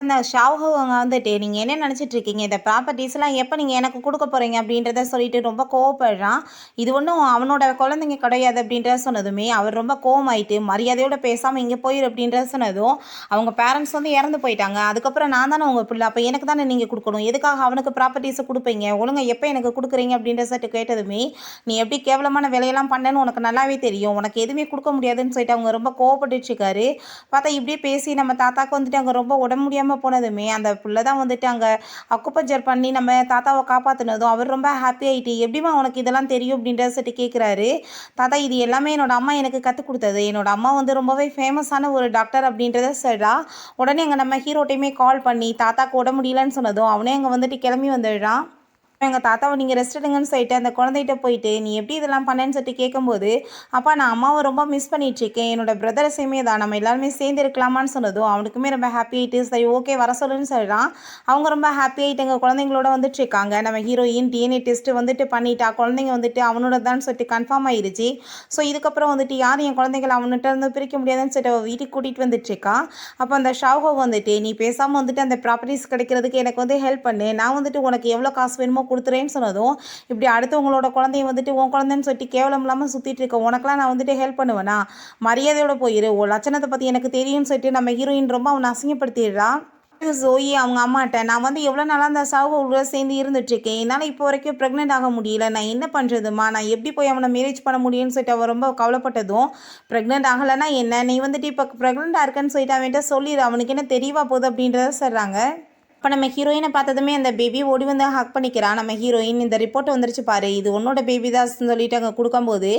அந்த ஷாவுங்க வந்துட்டு நீங்கள் என்ன நினச்சிட்டு இருக்கீங்க, இந்த ப்ராப்பர்ட்டிஸ்லாம் எப்போ நீங்கள் எனக்கு கொடுக்க போகிறீங்க அப்படின்றத சொல்லிட்டு ரொம்ப கோவப்படுறான். இது ஒன்றும் அவனோட குழந்தைங்க கிடையாது அப்படின்றத சொன்னதுமே அவர் ரொம்ப கோவமாயிட்டு மரியாதையோடு பேசாமல் இங்கே போயிரு அப்படின்றத சொன்னதும் அவங்க பேரண்ட்ஸ் வந்து இறந்து போயிட்டாங்க, அதுக்கப்புறம் நான் தானே உங்கள் பிள்ளை, அப்போ எனக்கு தானே நீங்கள் கொடுக்கணும், எதுக்காக அவனுக்கு ப்ராப்பர்ட்டிஸை கொடுப்பீங்க, ஒழுங்காக எப்போ எனக்கு கொடுக்குறீங்க அப்படின்ற சொல்லிட்டு கேட்டதுமே நீ எப்படி கேவலமான வேலையெல்லாம் பண்ணேன்னு உனக்கு நல்லாவே தெரியும், உனக்கு எதுவுமே கொடுக்க முடியாதுன்னு சொல்லிட்டு அவங்க ரொம்ப கோவப்பட்டுட்டு இருக்காரு. பார்த்தா இப்படியே பேசி நம்ம தாத்தாக்கு வந்துட்டு அங்கே ரொம்ப உடம்பு முடியாமல் போனதுமே அந்த புள்ள தான் வந்துட்டு அங்கே அக்குப்பஞ்சர் பண்ணி நம்ம தாத்தாவை காப்பாற்றினதும் அவர் ரொம்ப ஹாப்பி ஆகிட்டு எப்படிமா உனக்கு இதெல்லாம் தெரியும் அப்படின்றத சொல்லிட்டு கேட்குறாரு. தாத்தா இது எல்லாமே என்னோட அம்மா எனக்கு கற்றுக் கொடுத்தது, என்னோட அம்மா வந்து ரொம்பவே ஃபேமஸான ஒரு டாக்டர் அப்படின்றத சொல்கிறா. உடனே அங்கே நம்ம ஹீரோட்டையுமே கால் பண்ணி தாத்தாக்கு உடம்பு முடியலன்னு சொன்னதும் அவனே அங்கே வந்துட்டு கிளம்பி வந்துடுறான். எங்கள் தாத்தாவை நீங்கள் ரெஸ்ட் எடுங்கன்னு சொல்லிட்டு அந்த குழந்தைகிட்ட போயிட்டு நீ எப்படி இதெல்லாம் பண்ணேன்னு சொல்லிட்டு கேட்கும்போது அப்பா நான் அம்மாவை ரொம்ப மிஸ் பண்ணிகிட்ருக்கேன், என்னோட பிரதர்ஸையுமே தான் நம்ம எல்லாருமே சேர்ந்து இருக்கலாமான்னு சொன்னதும் அவனுக்குமே ரொம்ப ஹாப்பி ஆகிட்டு சரி ஓகே வர சொல்லுன்னு சொல்கிறான். அவங்க ரொம்ப ஹாப்பி ஆகிட்டு எங்கள் குழந்தைங்களோட வந்துட்டுருக்காங்க. நம்ம ஹீரோயின் டிஎன்ஏ டெஸ்ட்டு வந்துட்டு பண்ணிட்டா, குழந்தைங்க வந்துட்டு அவனோட தான் சொல்லிட்டு கன்ஃபார்ம் ஆயிடுச்சு. ஸோ இதுக்கப்புறம் வந்துட்டு யாரும் என் குழந்தைங்களை அவன்கிட்ட இருந்து பிரிக்க முடியாதுன்னு சொல்லிட்டு அவள் வீட்டுக்கு கூட்டிகிட்டு வந்துட்டுருக்கா. அப்போ அந்த ஷாவோ வந்துட்டு நீ பேசாமல் வந்துட்டு அந்த ப்ராப்பர்ட்டிஸ் கிடைக்கிறதுக்கு எனக்கு வந்து ஹெல்ப் பண்ணு, நான் வந்துட்டு உனக்கு எவ்வளோ காசு வேணுமோ கொடுத்துறேன்னு சொன்னதும் இப்படி அடுத்தவங்களோட குழந்தைய வந்துட்டு உன் குழந்தைன்னு சொல்லிட்டு கேவலம் இல்லாமல் சுற்றிட்டு இருக்க உனக்கெல்லாம் நான் வந்துட்டு ஹெல்ப் பண்ணுவேனா, மரியாதையோட போயிரு, உன் லட்சணத்தை பற்றி எனக்கு தெரியும்னு சொல்லிட்டு நம்ம ஹீரோயின் ரொம்ப அவனை அசிங்கப்படுத்திடுறா. ஜோயி அவங்க அம்மாட்ட நான் வந்து எவ்வளோ நாளாக அந்த சாவு உள்ள சேர்ந்து இருந்துட்டுருக்கேன், என்னால் இப்போ வரைக்கும் ப்ரெக்னென்ட் ஆக முடியல, நான் என்ன பண்ணுறதுமா, நான் எப்படி போய் அவனை மேரேஜ் பண்ண முடியும்னு சொல்லிட்டு அவன் ரொம்ப கவலைப்பட்டதும் ப்ரெக்னென்ட் ஆகலைன்னா என்ன, நீ வந்துட்டு இப்போ ப்ரெக்னென்ட்டாக இருக்கேன்னு சொல்லிட்டு அவன்கிட்ட சொல்லிடு, அவனுக்கு என்ன தெரியவா போகுது அப்படின்றத சொல்கிறாங்க. இப்போ நம்ம ஹீரோயினை பார்த்ததுமே அந்த பேபி ஓடி வந்து ஹக் பண்ணிக்கிறான். நம்ம ஹீரோயின் இந்த ரிப்போர்ட் வந்துருச்சு பாரு, இது உன்னோட பேபி தான் சொல்லிட்டு அங்கே கொடுக்கும்போது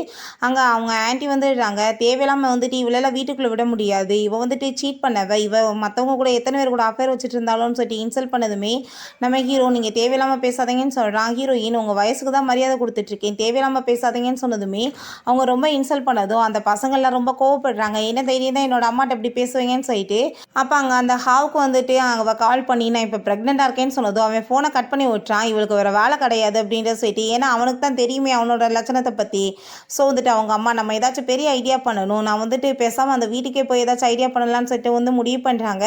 அங்கே அவங்க ஆன்ட்டி வந்துடுறாங்க. தேவையில்லாமல் வந்துட்டு இவளெல்லாம் வீட்டுக்குள்ளே விட முடியாது, இவ வந்துட்டு சீட் பண்ணவ, இவ மற்றவங்க கூட எத்தனை பேர் கூட அஃபேர் வச்சுட்டு இருந்தாலும்னு சொல்லிட்டு இன்சல்ட் பண்ணதுமே நம்ம ஹீரோ நீங்கள் தேவையில்லாமல் பேசாதீங்கன்னு சொல்கிறான். ஹீரோயின் உங்கள் வயசுக்கு தான் மரியாதை கொடுத்துட்ருக்கேன், தேவையில்லாமல் பேசாதீங்கன்னு சொன்னதுமே அவங்க ரொம்ப இன்சல்ட் பண்ணதும் அந்த பசங்கள்லாம் ரொம்ப கோவப்படுறாங்க. என்ன தைரியம் தான் என்னோட அம்மாட்ட இப்படி பேசுவீங்கன்னு சொல்லிட்டு அப்போ அங்கே அந்த ஹாவுக்கு வந்துட்டு அங்கே கால் பண்ணி நான் இப்போ ப்ரெக்னெண்ட்டாக இருக்கேன்னு சொன்னதும் அவன் ஃபோனை கட் பண்ணி விட்டுறான். இவளுக்கு வேறு வேலை கிடையாது அப்படின்றத சொல்லிட்டு, ஏன்னா அவனுக்கு தான் தெரியுமே அவனோட லட்சணத்தை பற்றி. ஸோ வந்துட்டு அவங்க அம்மா நம்ம ஏதாச்சும் பெரிய ஐடியா பண்ணணும், நான் வந்துட்டு பேசாமல் அந்த வீட்டுக்கே போய் ஏதாச்சும் ஐடியா பண்ணலான்னு சொல்லிட்டு வந்து முடிவு பண்ணுறாங்க.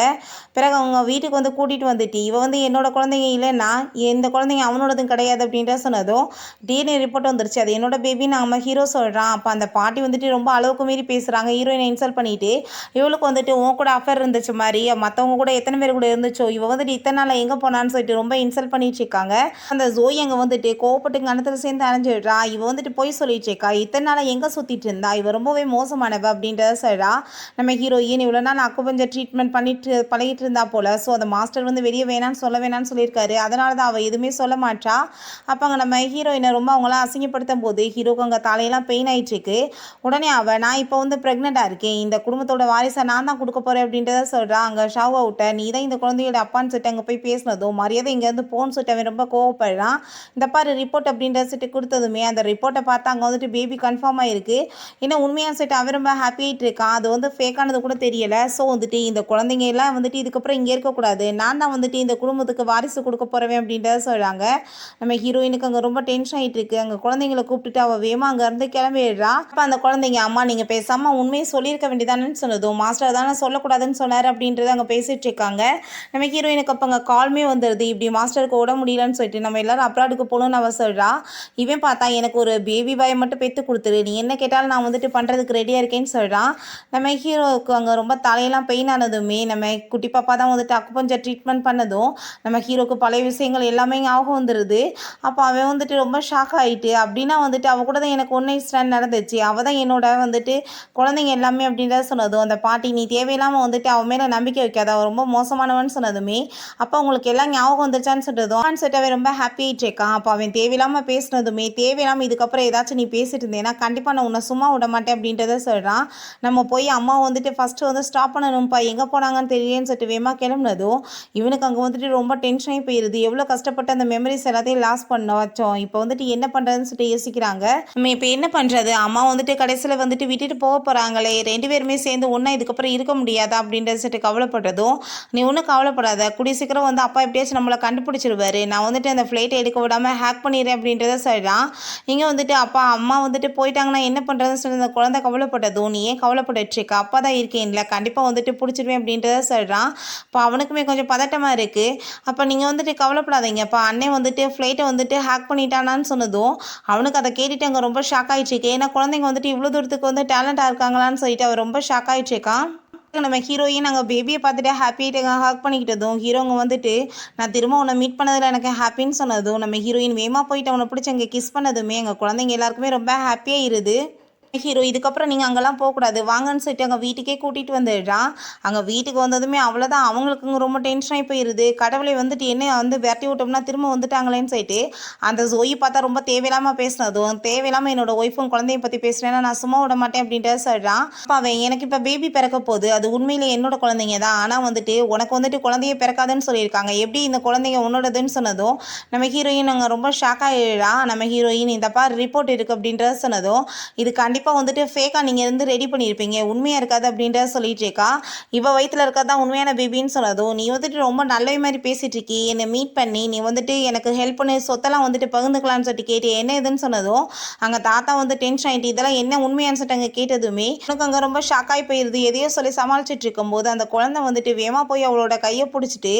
பிறகு அவங்க வீட்டுக்கு வந்து கூட்டிகிட்டு வந்துட்டு இவ வந்து என்னோட குழந்தைங்க இல்லைன்னா எந்த குழந்தைங்க அவனோடதும் கிடையாது அப்படின்ற சொன்னதும் டிஎன்ஏ ரிப்போர்ட் வந்துருச்சு, அது என்னோட பேபின்னு நம்ம ஹீரோ சொல்கிறான். அப்போ அந்த பாட்டி வந்துட்டு ரொம்ப அளவுக்கு மீறி பேசுகிறாங்க. ஹீரோயினை இன்சல்ட் பண்ணிவிட்டு இவளுக்கு வந்துட்டு உன் கூட அஃபேர் இருந்துச்சு மாதிரி, மற்றவங்க கூட எத்தனை பேர் கூட இருந்துச்சோ, இவ வந்துட்டு இத்தனை நாள் எங்கே போனான்னு சொல்லிட்டு ரொம்ப இன்சல்ட் பண்ணிட்டு இருக்காங்க. அந்த ஜோய் அங்கே வந்துட்டு கோவப்பட்டு கணத்தில் சேர்ந்து அரைஞ்சிடுறா. இவ வந்துட்டு போய் சொல்லிட்டு இருக்கா, இத்தனை நாள் எங்கே சுற்றிட்டு இருந்தா, இவ ரொம்பவே மோசமானவ அப்படின்றத சொல்கிறா. நம்ம ஹீரோயின் இவ்வளோ நாள் அக்குபஞ்சர் ட்ரீட்மெண்ட் பண்ணிட்டு பழகிட்டு இருந்தா போல. ஸோ அந்த மாஸ்டர் வந்து வெளியே வேணான்னு சொல்லியிருக்காரு, அதனால தான் அவள் எதுவுமே சொல்ல மாட்டா. அப்போ அங்கே நம்ம ஹீரோயினை ரொம்ப அவங்களாம் அசிங்கப்படுத்தும் போது ஹீரோக்கு அங்கே தலையெல்லாம் பெயின் ஆகிட்டு இருக்கு. உடனே நான் இப்போ வந்து ப்ரெக்னெண்ட்டாக இருக்கேன், இந்த குடும்பத்தோட வாரிசை நான் தான் கொடுக்க போகிறேன் அப்படின்றத சொல்கிறா. அங்கே ஷாவ் அவுட்டை நீ தான் இந்த குழந்தையோட அப்பான்னு சொல்லிட்டு அங்கே போய் பேசினதும் மரியாதை இங்கேருந்து போன்னு சொல்லிட்டு அவன் ரொம்ப கோவப்படுறான். இந்த பாரு ரிப்போர்ட் அப்படின்ற சொல்லிட்டு கொடுத்ததுமே அந்த ரிப்போர்ட்டை பார்த்து அங்கே வந்துட்டு பேபி கன்ஃபார்ம் ஆகிருக்கு. இன்னும் உண்மையாக சொல்லிட்டு அவன் ரொம்ப ஹாப்பியாகிட்டு இருக்கான், அது வந்து ஃபேக்கானது கூட தெரியலை. ஸோ வந்துட்டு இந்த குழந்தைங்க எல்லாம் வந்துட்டு இதுக்கப்புறம் இங்கே இருக்கக்கூடாது, நான் தான் வந்துட்டு இந்த குடும்பத்துக்கு வாரிசு கொடுக்க போகிறேன் அப்படின்றத சொல்கிறாங்க. நம்ம ஹீரோயினுக்கு அங்கே ரொம்ப டென்ஷன் ஆகிட்டு இருக்கு. அங்கே குழந்தைங்களை கூப்பிட்டுட்டு அவள் வேமா அங்கேருந்து கிளம்பிடுறா. அப்போ அந்த குழந்தைங்க அம்மா நீங்கள் பேசாமல் உண்மையை சொல்லியிருக்க வேண்டியதானு சொன்னதும் மாஸ்டர் தானே சொல்லக்கூடாதுன்னு சொன்னார் அப்படின்றத அங்கே பேசிகிட்டு இருக்காங்க. நம்ம ஹீரோயினுக்கு அப்போ அங்கே கால்மே வந்துடுது, இப்படி மாஸ்டருக்கு உடம்பு முடியலன்னு சொல்லிட்டு நம்ம எல்லோரும் அப்ராடுக்கு போகணுன்னு அவ சொல்கிறா. இவன் பார்த்தா எனக்கு ஒரு பேபி பாய் மட்டும் பெற்று கொடுத்துரு, நீ என்ன கேட்டாலும் நான் வந்துட்டு பண்ணுறதுக்கு ரெடியாக இருக்கேன்னு சொல்கிறான். நம்ம ஹீரோவுக்கு அங்கே ரொம்ப தலையெல்லாம் பெயின் ஆனதுமே நம்ம குட்டி பாப்பா தான் வந்துட்டு அக்குபஞ்சர் ட்ரீட்மெண்ட் பண்ணதும் நம்ம ஹீரோக்கு பழைய விஷயங்கள் எல்லாமே ஞாபகம் வந்துடுது. அப்போ அவன் வந்துட்டு ரொம்ப ஷாக் ஆகிட்டு, அப்படின்னா வந்துட்டு அவள் கூட தான் எனக்கு ஒன் நைட் ஸ்டாண்ட் நடந்துச்சு, அவள் தான் என்னோட வந்துட்டு குழந்தைங்க எல்லாமே அப்படின்றத சொன்னதும் அந்த பாட்டி நீ தேவையில்லாமல் வந்துட்டு அவன் மேலே நம்பிக்கை வைக்காத, அவள் ரொம்ப மோசமானவன்னு சொன்னதுமே அப்போ அவங்களுக்கு எல்லாம் ஞாபகம் வந்துச்சான்னு சொல்லிட்டதும் சொல்லிட்டு அவன் ரொம்ப ஹாப்பி ஆகிட்டு இருக்கான். அப்போ அவன் தேவையில்லாமல் பேசினதுமே தேவையில்லாமல் இதுக்கப்புறம் ஏதாச்சும் நீ பேசிட்டு இருந்தேன்னா கண்டிப்பாக நான் உன்னை சும்மா விட மாட்டேன் அப்படின்றத சொல்கிறான். நம்ம போய் அம்மா வந்துட்டு ஃபஸ்ட்டு வந்து ஸ்டாப் பண்ணணும்ப்பா, எங்கே போனாங்கன்னு தெரியலேன்னு சொல்லிட்டு வேமா கிளம்புனதும் இவனுக்கு அங்கே வந்துட்டு ரொம்ப டென்ஷனாகி போயிடுது. எவ்வளோ கஷ்டப்பட்டு அந்த மெமரிஸ் எல்லாத்தையும் லாஸ் பண்ண வச்சோம், இப்போ வந்துட்டு என்ன பண்ணுறதுன்னு சொல்லிட்டு யோசிக்கிறாங்க. நம்ம இப்போ என்ன பண்ணுறது, அம்மா வந்துட்டு கடைசியில் வந்துட்டு விட்டுட்டு போக போகிறாங்களே, 2 பேருமே சேர்ந்து ஒன்றா இதுக்கப்புறம் இருக்க முடியாதா அப்படின்றத சொல்லிட்டு கவலைப்படுறதும் நீ ஒன்றும் கவலைப்படாத, கூடிய சீக்கிரம் வந்து அப்பா எப்படியாச்சும் நம்மளை கண்டுபிடிச்சிருவாரு, நான் வந்துட்டு அந்த ஃப்ளைட்டை எடுக்க விடாமல் ஹேக் பண்ணிடுறேன் அப்படின்றத சொல்கிறான். இங்கே வந்துட்டு அப்பா அம்மா வந்துட்டு போயிட்டாங்கன்னா என்ன பண்ணுறதுன்னு சொல்லி அந்த குழந்தை கவலைப்பட்டதும் நீ ஏன் கவலைப்பட்டுருக்கா, அப்பா தான் இருக்கேன்ல, கண்டிப்பாக வந்துட்டு பிடிச்சிருவேன் அப்படின்றத சொல்கிறான். இப்போ அவனுக்குமே கொஞ்சம் பதட்டமாக இருக்குது. அப்போ நீங்கள் வந்துட்டு கவலைப்படாதீங்க, அப்போ அண்ணன் வந்துட்டு ஃப்ளைட்டை வந்துட்டு ஹேக் பண்ணிட்டானான்னு சொன்னதும் அவனுக்கு அதை கேட்டுட்டு அங்கே ரொம்ப ஷாக் ஆகிடுச்சிருக்கு. ஏன்னா குழந்தைங்க வந்துட்டு இவ்வளோ தூரத்துக்கு வந்து டேலண்டாக இருக்காங்களான்னு சொல்லிட்டு அவர் ரொம்ப ஷாக் ஆகிடுச்சிருக்கான். நம்ம ஹீரோயின் நாங்கள் பேபியை பார்த்துட்டு ஹாப்பியாக ஹாக் பண்ணிக்கிட்டதும் ஹீரோங்க வந்துட்டு நான் திரும்ப உன்னை மீட் பண்ணதில் எனக்கு ஹாப்பின்னு சொன்னதும் நம்ம ஹீரோயின் வேகமாக போயிட்டு அவனை பிடிச்சி அங்கே கிஸ் பண்ணதுமே எங்கள் குழந்தைங்க எல்லாருக்குமே ரொம்ப ஹாப்பியாக இருது. ஹீரோ இதுக்கப்புறம் நீங்கள் அங்கெல்லாம் போகக்கூடாது வாங்கன்னு சொல்லிட்டு அங்கே வீட்டுக்கே கூட்டிகிட்டு வந்துடுறான். அங்கே வீட்டுக்கு வந்ததுமே அவ்வளோதான், அவங்களுக்கு ரொம்ப டென்ஷனாகி போயிடுது. கடவுளை வந்துட்டு என்ன வந்து விரட்டி விட்டோம்னா திரும்ப வந்துட்டாங்களேன்னு சொல்லிட்டு அந்த ஜோயி பார்த்தா ரொம்ப தேவையில்லாமல் பேசினதும் தேவையில்லாமல் என்னோட ஒய்ஃபும் குழந்தைய பற்றி பேசுகிறேன்னா நான் சும்மா விட மாட்டேன் அப்படின்ட்டு சொல்கிறான். அப்போ அவன் எனக்கு இப்போ பேபி பிறக்க போகுது, அது உண்மையிலே என்னோட குழந்தைங்க தான், ஆனால் வந்துட்டு உனக்கு வந்துட்டு குழந்தைய பிறக்காதுன்னு சொல்லியிருக்காங்க, எப்படி இந்த குழந்தைங்க உன்னோடதுன்னு சொன்னதும் நம்ம ஹீரோயின் அங்கே ரொம்ப ஷாக் ஆகிடுறா. நம்ம ஹீரோயின் இந்த பார் ரிப்போர்ட் இருக்குது அப்படின்றத சொன்னதும் இது கண்டிப்பாக வந்துட்டு ஃபேக்காக நீங்கள் இருந்து ரெடி பண்ணியிருப்பீங்க, உண்மையாக இருக்காது அப்படின்றத சொல்லிட்டு இருக்கா. இவள் வயிற்றில் இருக்கிறது தான் உண்மையான பேபின்னு சொன்னதும் நீ வந்துட்டு ரொம்ப நல்ல மாதிரி பேசிகிட்டு இருக்கி, என்னை மீட் பண்ணி நீ வந்துட்டு எனக்கு ஹெல்ப் பண்ணி சொத்தெல்லாம் வந்துட்டு பகிர்ந்துக்கலான்னு சொல்லிட்டு கேட்டு என்ன எதுன்னு சொன்னதும் அங்கே தாத்தா வந்து டென்ஷன் ஆகிட்டு இதெல்லாம் என்ன உண்மையான்னு சொல்லிட்டு அங்கே கேட்டதுமே எனக்கு அங்கே ரொம்ப ஷாக்காகி போயிடுது. எதையோ சொல்லி சமாளிச்சுட்டு இருக்கும்போது அந்த குழந்தை வந்துட்டு வேகமாக போய் அவளோட கையை பிடிச்சிட்டு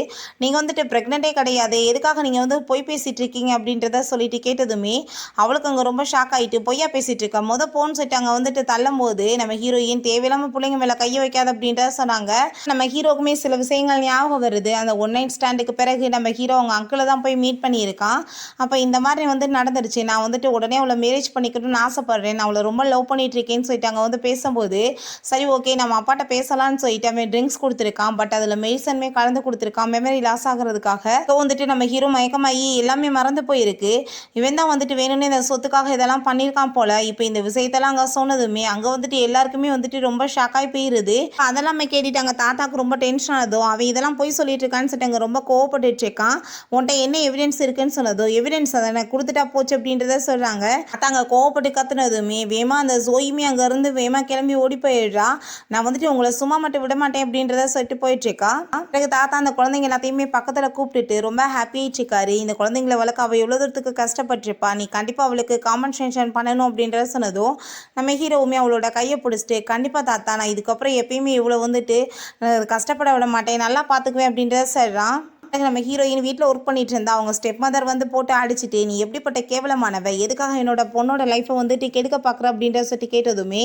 நீங்கள் வந்துட்டு ப்ரெக்னெண்ட்டே கிடையாது, எதுக்காக நீங்கள் வந்து பொய் பேசிகிட்டு இருக்கீங்க அப்படின்றத சொல்லிட்டு கேட்டதுமே அவளுக்கு அங்கே ரொம்ப ஷாக் ஆகிட்டு பொய்யா பேசிகிட்டு இருக்கா போன் சொல்லிட்டு அங்கே வந்துட்டு தள்ளும் போது நம்ம ஹீரோயின் தேவையில்லாமல் பிள்ளைங்க மேலே கையை வைக்காத அப்படின்றத சொன்னாங்க. நம்ம ஹீரோக்குமே சில விஷயங்கள் ஞாபகம் வருது. அந்த ஒன் நைட் ஸ்டாண்டுக்கு பிறகு நம்ம ஹீரோ அவங்க அங்கிளை தான் போய் மீட் பண்ணியிருக்கான். அப்போ இந்த மாதிரி வந்து நடந்துருச்சு, நான் வந்துட்டு உடனே அவளை மேரேஜ் பண்ணிக்கணும்னு ஆசைப்பட்றேன், நான் அவளை ரொம்ப லவ் பண்ணிட்டு இருக்கேன்னு சொல்லிட்டு அங்கே வந்து பேசும்போது சரி ஓகே நம்ம அப்பாட்ட பேசலான்னு சொல்லிட்டு அவன் ட்ரிங்க்ஸ் கொடுத்துருக்கான். பட் அதில் மெடிசனுமே கலந்து கொடுத்துருக்கான் மெமரி லாஸ் ஆகிறதுக்காக. ஸோ வந்துட்டு நம்ம ஹீரோ மயக்கமாகி எல்லாமே மறந்து போயிருக்கு. இவன் தான் வந்துட்டு வேணும்னு இந்த சொத்துக்காக இதெல்லாம் பண்ணியிருக்கான் போல. இப்போ இந்த விஷயத்தெல்லாம் அங்கே சொன்னதுமே அங்கே வந்துட்டு எல்லாருக்குமே வந்துட்டு ரொம்ப ஷாக்காகி போயிடுது. அதெல்லாம் கேட்டுட்டு அங்கே தாத்தாக்கு ரொம்ப டென்ஷன் ஆனதும் அவன் இதெல்லாம் போய் சொல்லிட்டு இருக்கான்னு சொல்லிட்டு அங்கே ரொம்ப கோவப்பட்டுட்டு இருக்கான். உன்ட்ட என்ன எவிடன்ஸ் இருக்குன்னு சொன்னதோ எவிடன்ஸ் அதை எனக்கு கொடுத்துட்டா போச்சு அப்படின்றத சொல்கிறாங்க. அங்கே கோவப்பட்டு கத்துனதுமே வேமா அந்த ஜோயுமே அங்கேருந்து வேமா கிளம்பி ஓடி போயிடுறா. நான் வந்துட்டு உங்களை சும்மா மட்டும் விட மாட்டேன் அப்படின்றத சொல்லிட்டு போயிட்டுருக்கா. பிறகு தாத்தா அந்த குழந்தைங்க எல்லாத்தையுமே பக்கத்தில் கூப்பிட்டுட்டு ரொம்ப ஹாப்பியாகிட்டு இருக்காரு. இந்த குழந்தைங்களை வளர்க்க அவள் எவ்வளோ தூரத்துக்கு கஷ்டப்பட்டிருப்பா, நீ கண்டிப்பாக அவளுக்கு காம்பன்சேஷன் பண்ணணும் அப்படின்றத சொன்னதும் நம்ம ஹீரோவுமே அவளோட கையை பிடிச்சிட்டு கண்டிப்பாக தாத்தா நான் இதுக்கப்புறம் எப்பயுமே இவ்வளோ வந்துட்டு கஷ்டப்பட விட மாட்டேன், நல்லா பார்த்துக்குவேன் அப்படின்றத சொல்கிறான். நம்ம ஹீரோயின் வீட்டில் ஒர்க் பண்ணிட்டு இருந்தா அவங்க ஸ்டெப் மதர் வந்து போட்டு அடிச்சுட்டு நீ எப்படிப்பட்ட கேவலமானவ, எதுக்காக என்னோட பொண்ணோட லைஃப்பை வந்துட்டு கெடுக்க பார்க்குற அப்படின்ற சொல்லி கேட்டதுமே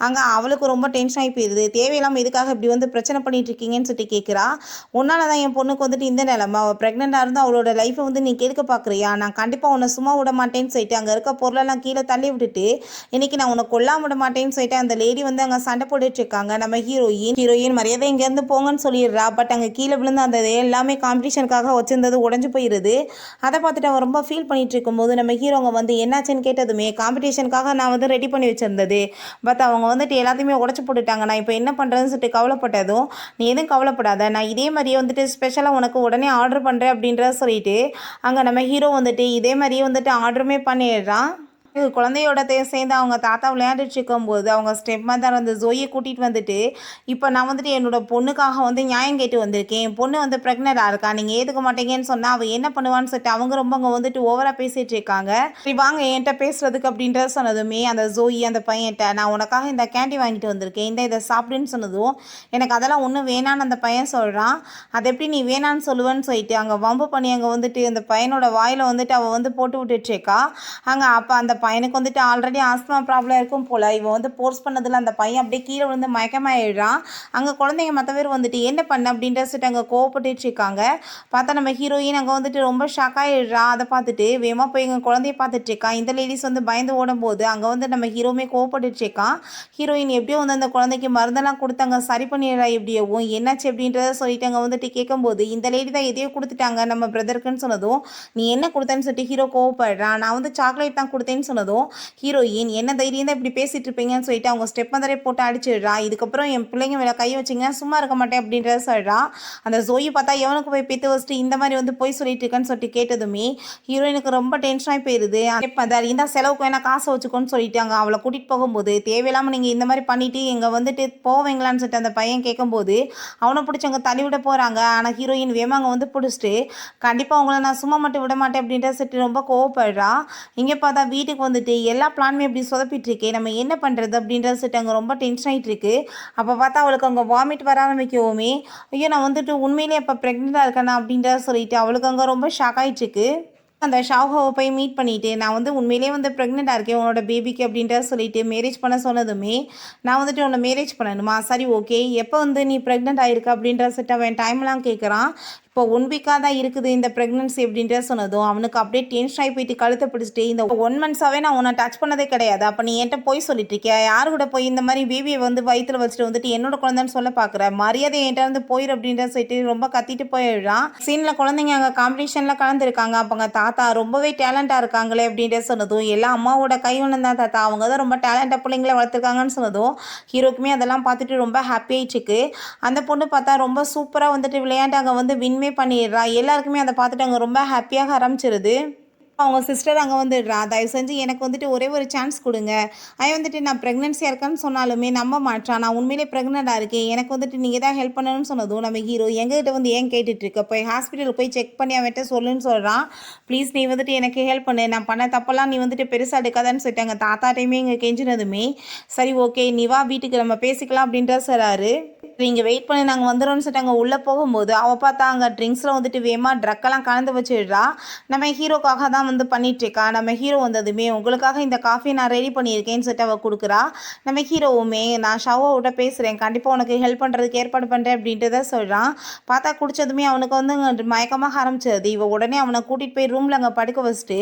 அங்கே அவளுக்கு ரொம்ப டென்ஷன் ஆகி போயிடுது. தேவையில்லாமல் எதுக்காக இப்படி வந்து பிரச்சனை பண்ணிட்டு இருக்கீங்கன்னு சொல்லி கேட்குறா. உன்னால தான் என் பொண்ணுக்கு வந்துட்டு இந்த நிலைமை, அவள் ப்ரெக்னெண்ட்டாக இருந்தால் அவளோட லைஃப்பை வந்து நீ கெடுக்க பார்க்குறியா, நான் கண்டிப்பாக உன்னை சும்மா விட மாட்டேன்னு சொல்லிட்டு அங்கே இருக்க பொருளெல்லாம் கீழே தள்ளி விட்டுட்டு இன்னைக்கு நான் உன்னை கொல்லாம விட மாட்டேன்னு சொல்லிட்டு அந்த லேடி வந்து அங்கே சண்டை போட்டுட்டு இருக்காங்க. நம்ம ஹீரோயின் மரியாதை இங்கேருந்து போங்கன்னு சொல்லிடுறா. பட் அங்கே கீழே விழுந்து அந்த எல்லாமே காம்படிஷனுக்காக வச்சிருந்தது உடஞ்சி போயிடுது. அதை பார்த்துட்டு அவன் ரொம்ப ஃபீல் பண்ணிட்டு இருக்கும்போது நம்ம ஹீரோங்க வந்து என்னாச்சுன்னு கேட்டதுமே காம்படிஷனுக்காக நான் வந்து ரெடி பண்ணி வச்சிருந்தது பட் அவங்க வந்துட்டு எல்லாத்தையுமே உடச்சி போட்டுட்டாங்க, நான் இப்போ என்ன பண்ணுறதுன்னு சொல்லிட்டு கவலைப்பட்டதும் நீ எதுவும் கவலைப்படாத, நான் இதே மாதிரியே வந்துட்டு ஸ்பெஷலாக உனக்கு உடனே ஆர்டர் பண்ணுறேன் அப்படின்றத சொல்லிட்டு அங்கே நம்ம ஹீரோ வந்துட்டு இதே மாதிரியே வந்துட்டு ஆர்டருமே பண்ணிடுறான். குழந்தையோட சேர்ந்து அவங்க தாத்தா விளையாண்டுட்டு இருக்கும்போது அவங்க ஸ்டெப் மதர் அந்த ஜோயை கூட்டிகிட்டு வந்துட்டு, இப்போ நான் வந்துட்டு என்னோட பொண்ணுக்காக வந்து நியாயம் கேட்டு வந்திருக்கேன். என் பொண்ணு வந்து ப்ரெக்னெண்ட்டாக இருக்கா, நீங்கள் ஏற்றுக்க மாட்டீங்கன்னு சொன்னால் அவள் என்ன பண்ணுவான்னு சொல்லிட்டு அவங்க ரொம்ப அங்கே வந்துட்டு ஓவராக பேசிகிட்டு இருக்காங்க. சரி வாங்க என்கிட்ட பேசுறதுக்கு அப்படின்ற சொன்னதுமே அந்த ஜோயி அந்த பையன்கிட்ட, நான் உனக்காக இந்த கேண்டி வாங்கிட்டு வந்திருக்கேன், இதை சாப்பிடுன்னு சொன்னதும், எனக்கு அதெல்லாம் ஒன்றும் வேணான்னு அந்த பையன் சொல்கிறான். அதை எப்படி நீ வேணான்னு சொல்லுவேன்னு சொல்லிட்டு அங்கே வம்பு பண்ணி அங்கே வந்துட்டு அந்த பையனோட வாயில் வந்துட்டு அவள் வந்து போட்டு விட்டுட்ருக்கா. அங்கே அப்போ அந்த பையனுக்கு வந்துட்டு ஆல்ரெடி ஆஸ்துமா ப்ராப்ளம் இருக்கும் போல். இவன் வந்து ஃபோர்ஸ் பண்ணதில் அந்த பையன் அப்படியே கீழே விழுந்து மயக்கமாயிடுறான். அங்கே குழந்தைங்க மற்ற பேர் வந்துட்டு என்ன பண்ண அப்படின்ற சொல்லிட்டு அங்கே கோவப்பட்டுட்டு இருக்காங்க. பார்த்தா நம்ம ஹீரோயின் அங்கே வந்துட்டு ரொம்ப ஷாக்காகிடுறா. அதை பார்த்துட்டு வேகமாக போய் எங்கள் குழந்தைய பார்த்துட்டு இருக்கான். இந்த லேடிஸ் வந்து பயந்து ஓடும்போது அங்கே வந்து நம்ம ஹீரோமே கோவப்பட்டுட்டு இருக்கான். ஹீரோயின் எப்படியோ வந்து அந்த குழந்தைக்கு மருந்தெல்லாம் கொடுத்தாங்க, சரி பண்ணிடுறா எப்படியோவும், என்னாச்சு அப்படின்றத சொல்லிட்டு அங்கே வந்துட்டு கேட்கும்போது இந்த லேடி தான் எதையோ கொடுத்துட்டாங்க நம்ம பிரதருக்குன்னு சொன்னதும், நீ என்ன கொடுத்தேன்னு சொல்லிட்டு ஹீரோ கோவப்படுறான். நான் வந்து சாக்லேட் தான் கொடுத்தேன்னு சொன்னதும் ஹீரோயின் என்ன தைரியம் தான் இப்படி பேசிட்டு இருப்பீங்கன்னு சொல்லிட்டு அவங்க ஸ்டெப் மதரே போட்டு அடிச்சிடுறா. இதுக்கப்புறம் என் பிள்ளைங்க மேலே கை வச்சிங்கன்னா சும்மா இருக்க மாட்டேன் அப்படின்றத சொல்கிறா. அந்த ஜோயி பார்த்தா எவனுக்கு போய் பெற்று வச்சுட்டு இந்த மாதிரி வந்து போய் சொல்லிட்டு இருக்கேன்னு சொல்லிட்டு கேட்டதுமே ஹீரோயினுக்கு ரொம்ப டென்ஷனாகி போயிடுது. ஸ்டெப் மதர் இந்த செலவுக்கு வேணா காசை வச்சுக்கோன்னு சொல்லிட்டாங்க. அவளை கூட்டிகிட்டு போகும்போது தேவையில்லாமல் நீங்கள் இந்த மாதிரி பண்ணிட்டு எங்கே வந்துட்டு போவீங்களான்னு சொல்லிட்டு அந்த பையன் கேட்கும்போது அவனை பிடிச்சவங்க தள்ளி விட போகிறாங்க. ஆனால் ஹீரோயின் வேமாங்க வந்து பிடிச்சிட்டு கண்டிப்பாக உங்களை நான் சும்மா மட்டும் விட மாட்டேன் அப்படின்ற சொல்லிட்டு ரொம்ப கோவப்படுறா. இங்கே பார்த்தா வீட்டுக்கு வந்துட்டு எல்லா பிளானுமே இப்படி சொதப்பிட்டு இருக்கே, நம்ம என்ன பண்ணுறது அப்படின்றத சொல்லிட்டு அங்கே ரொம்ப டென்ஷன் ஆகிட்டு இருக்கு. அப்போ பார்த்தா அவளுக்கு அங்கே வாமிட் வர ஆரம்பிக்கவுமே, ஐயோ நான் வந்துட்டு உண்மையிலேயே அப்போ ப்ரெக்னெண்ட்டாக இருக்கேனா அப்படின்றத சொல்லிட்டு அவளுக்கு அங்கே ரொம்ப ஷாக் ஆகிட்டு இருக்கு. அந்த ஷாவ்ஹாவை போய் மீட் பண்ணிவிட்டு நான் வந்து உண்மையிலேயே வந்து ப்ரெக்னெண்ட்டாக இருக்கேன் உன்னோட பேபிக்கு அப்படின்றத சொல்லிட்டு மேரேஜ் பண்ண சொன்னதுமே, நான் வந்துட்டு உன்னை மேரேஜ் பண்ணணுமா, சரி ஓகே எப்போ வந்து நீ ப்ரெக்னென்ட் ஆகிருக்க அப்படின்ற சொல்லிட்டு அவன் டைம்லாம் கேட்குறான். இப்போ 1 வீக்காக தான் இருக்குது இந்த ப்ரெக்னன்சி அப்படின்ற சொன்னதும் அவனுக்கு அப்படியே டென்ஷன் ஆகி போயிட்டு கழுத்தை பிடிச்சிட்டு, இந்த 1 மந்த்ஸாகவே நான் உன்னை டச் பண்ணதே கிடையாது, அப்போ நீ என்கிட்ட போய் சொல்லிட்டு இருக்கியா, யார் கூட போய் இந்த மாதிரி பேபியை வந்து வயிற்றில் வச்சுட்டு வந்துட்டு என்னோட குழந்தைன்னு சொல்ல பார்க்குற, மரியாதை என்கிட்ட வந்து போயிரு அப்படின்ற சொல்லிட்டு ரொம்ப கத்திட்டு போயிடுறான். சீனில் குழந்தைங்க அங்கே காம்படிஷனில் கலந்துருக்காங்க. அப்போங்க தாத்தா ரொம்பவே டேலண்டாக இருக்காங்களே அப்படின்ற சொன்னதும், எல்லாம் அம்மாவோட கைவண்ணம் தான் தாத்தா, அவங்க தான் ரொம்ப டேலண்டாக பிள்ளைங்களை வளர்த்துருக்காங்கன்னு சொன்னதும் ஹீரோக்குமே அதெல்லாம் பார்த்துட்டு ரொம்ப ஹாப்பி ஆயிடுச்சுக்கு. அந்த பொண்ணு பார்த்தா ரொம்ப சூப்பராக வந்துட்டு விளையாண்டு அங்கே வந்து வின்மே பண்ணிடுறா. எல்லாருக்குமே அதை பார்த்துட்டு அங்கே ரொம்ப ஹாப்பியாக ஆரம்பிச்சிருது. அவங்க சிஸ்டர் அங்கே வந்துடுறா, தயவு செஞ்சு எனக்கு வந்துட்டு ஒரே ஒரு சான்ஸ் கொடுங்க, அவன் வந்துட்டு நான் ப்ரெக்னென்சியாக இருக்கேன்னு சொன்னாலுமே நம்ப மாட்டான், நான் உண்மையிலே ப்ரெக்னெண்ட்டாக இருக்கேன், எனக்கு வந்துட்டு நீங்கள் தான் ஹெல்ப் பண்ணணும்னு சொன்னதும் நம்ம ஹீரோ எங்ககிட்ட வந்து ஏன் கேட்டுட்ருக்க, போய் ஹாஸ்பிட்டலுக்கு போய் செக் பண்ணி அவன்கிட்ட சொல்லுன்னு சொல்கிறான். ப்ளீஸ் நீ வந்துட்டு எனக்கு ஹெல்ப் பண்ணு, நான் பண்ண தப்பெல்லாம் நீ வந்துட்டு பெருசாக எடுக்காதான்னு சொல்லிட்டாங்க. தாத்தாட்டையுமே இங்கே கெஞ்சினதுமே சரி ஓகே நீ வா வீட்டுக்கு நம்ம பேசிக்கலாம் அப்படின்ற சொல்கிறாரு. நீங்கள் வெயிட் பண்ணி நாங்கள் வந்துடும்னு சொல்லிட்டு அங்கே உள்ளே போகும்போது அவள் பார்த்தா அங்கே ட்ரிங்க்ஸில் வந்துட்டு வேகமாக ட்ரக்கெல்லாம் கலந்து வச்சிடுறா. நம்ம ஹீரோக்காக தான் வந்து பண்ணிகிட்ருக்கா. நம்ம ஹீரோ வந்ததுமே உங்களுக்காக இந்த காஃபி நான் ரெடி பண்ணியிருக்கேன்னு சொல்லிட்டு அவள் கொடுக்குறா. நம்ம ஹீரோவுமே நான் ஷவோட பேசுகிறேன், கண்டிப்பாக உனக்கு ஹெல்ப் பண்ணுறதுக்கு ஏற்பாடு பண்ணுறேன் அப்படின்றத சொல்கிறான். பார்த்தா குடித்ததுமே அவனுக்கு வந்து மயக்கமாக ஆரம்பிச்சிருது. இவள் உடனே அவனை கூட்டிகிட்டு போய் ரூமில் அங்கே படுக்க வச்சுட்டு,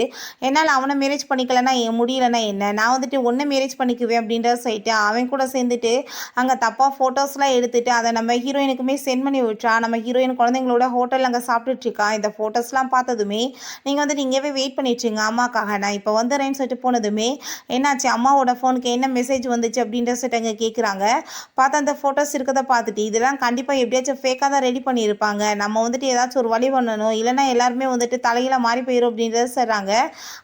என்னால் அவனை மேரேஜ் பண்ணிக்கலன்னா முடியலன்னா என்ன, நான் வந்துட்டு ஒன்றை மேரேஜ் பண்ணிக்குவேன் அப்படின்றத சொல்லிட்டு அவன் கூட சேர்ந்துட்டு அங்கே தப்பாக ஃபோட்டோஸ்லாம் எடுத்துட்டு அதை நம்ம ஹீரோயினுக்குமே சென்ட் பண்ணி விட்றா. நம்ம ஹீரோயின் குழந்தைங்களோட ஹோட்டல் அங்கே சாப்பிட்டுட்ருக்கா. இந்த ஃபோட்டோஸ்லாம் பார்த்ததுமே நீங்கள் வந்துட்டு இங்கேயே வெயிட் பண்ணிட்டுருங்க அம்மாக்காக, நான் இப்போ வந்துடுறேன்னு சொல்லிட்டு போனதுமே என்னாச்சு அம்மாவோட ஃபோனுக்கு என்ன மெசேஜ் வந்துச்சு அப்படின்ற சொல்லிட்டு அங்கே கேட்குறாங்க. பார்த்தா அந்த ஃபோட்டோஸ் இருக்கிறத பார்த்துட்டு இதெல்லாம் கண்டிப்பாக எப்படியாச்சும் ஃபேக்காக தான் ரெடி பண்ணியிருப்பாங்க, நம்ம வந்துட்டு ஏதாச்சும் ஒரு வழி பண்ணணும், இல்லைனா எல்லாருமே வந்துட்டு தலையில் மாறி போயிடும் அப்படின்றத சொல்கிறாங்க.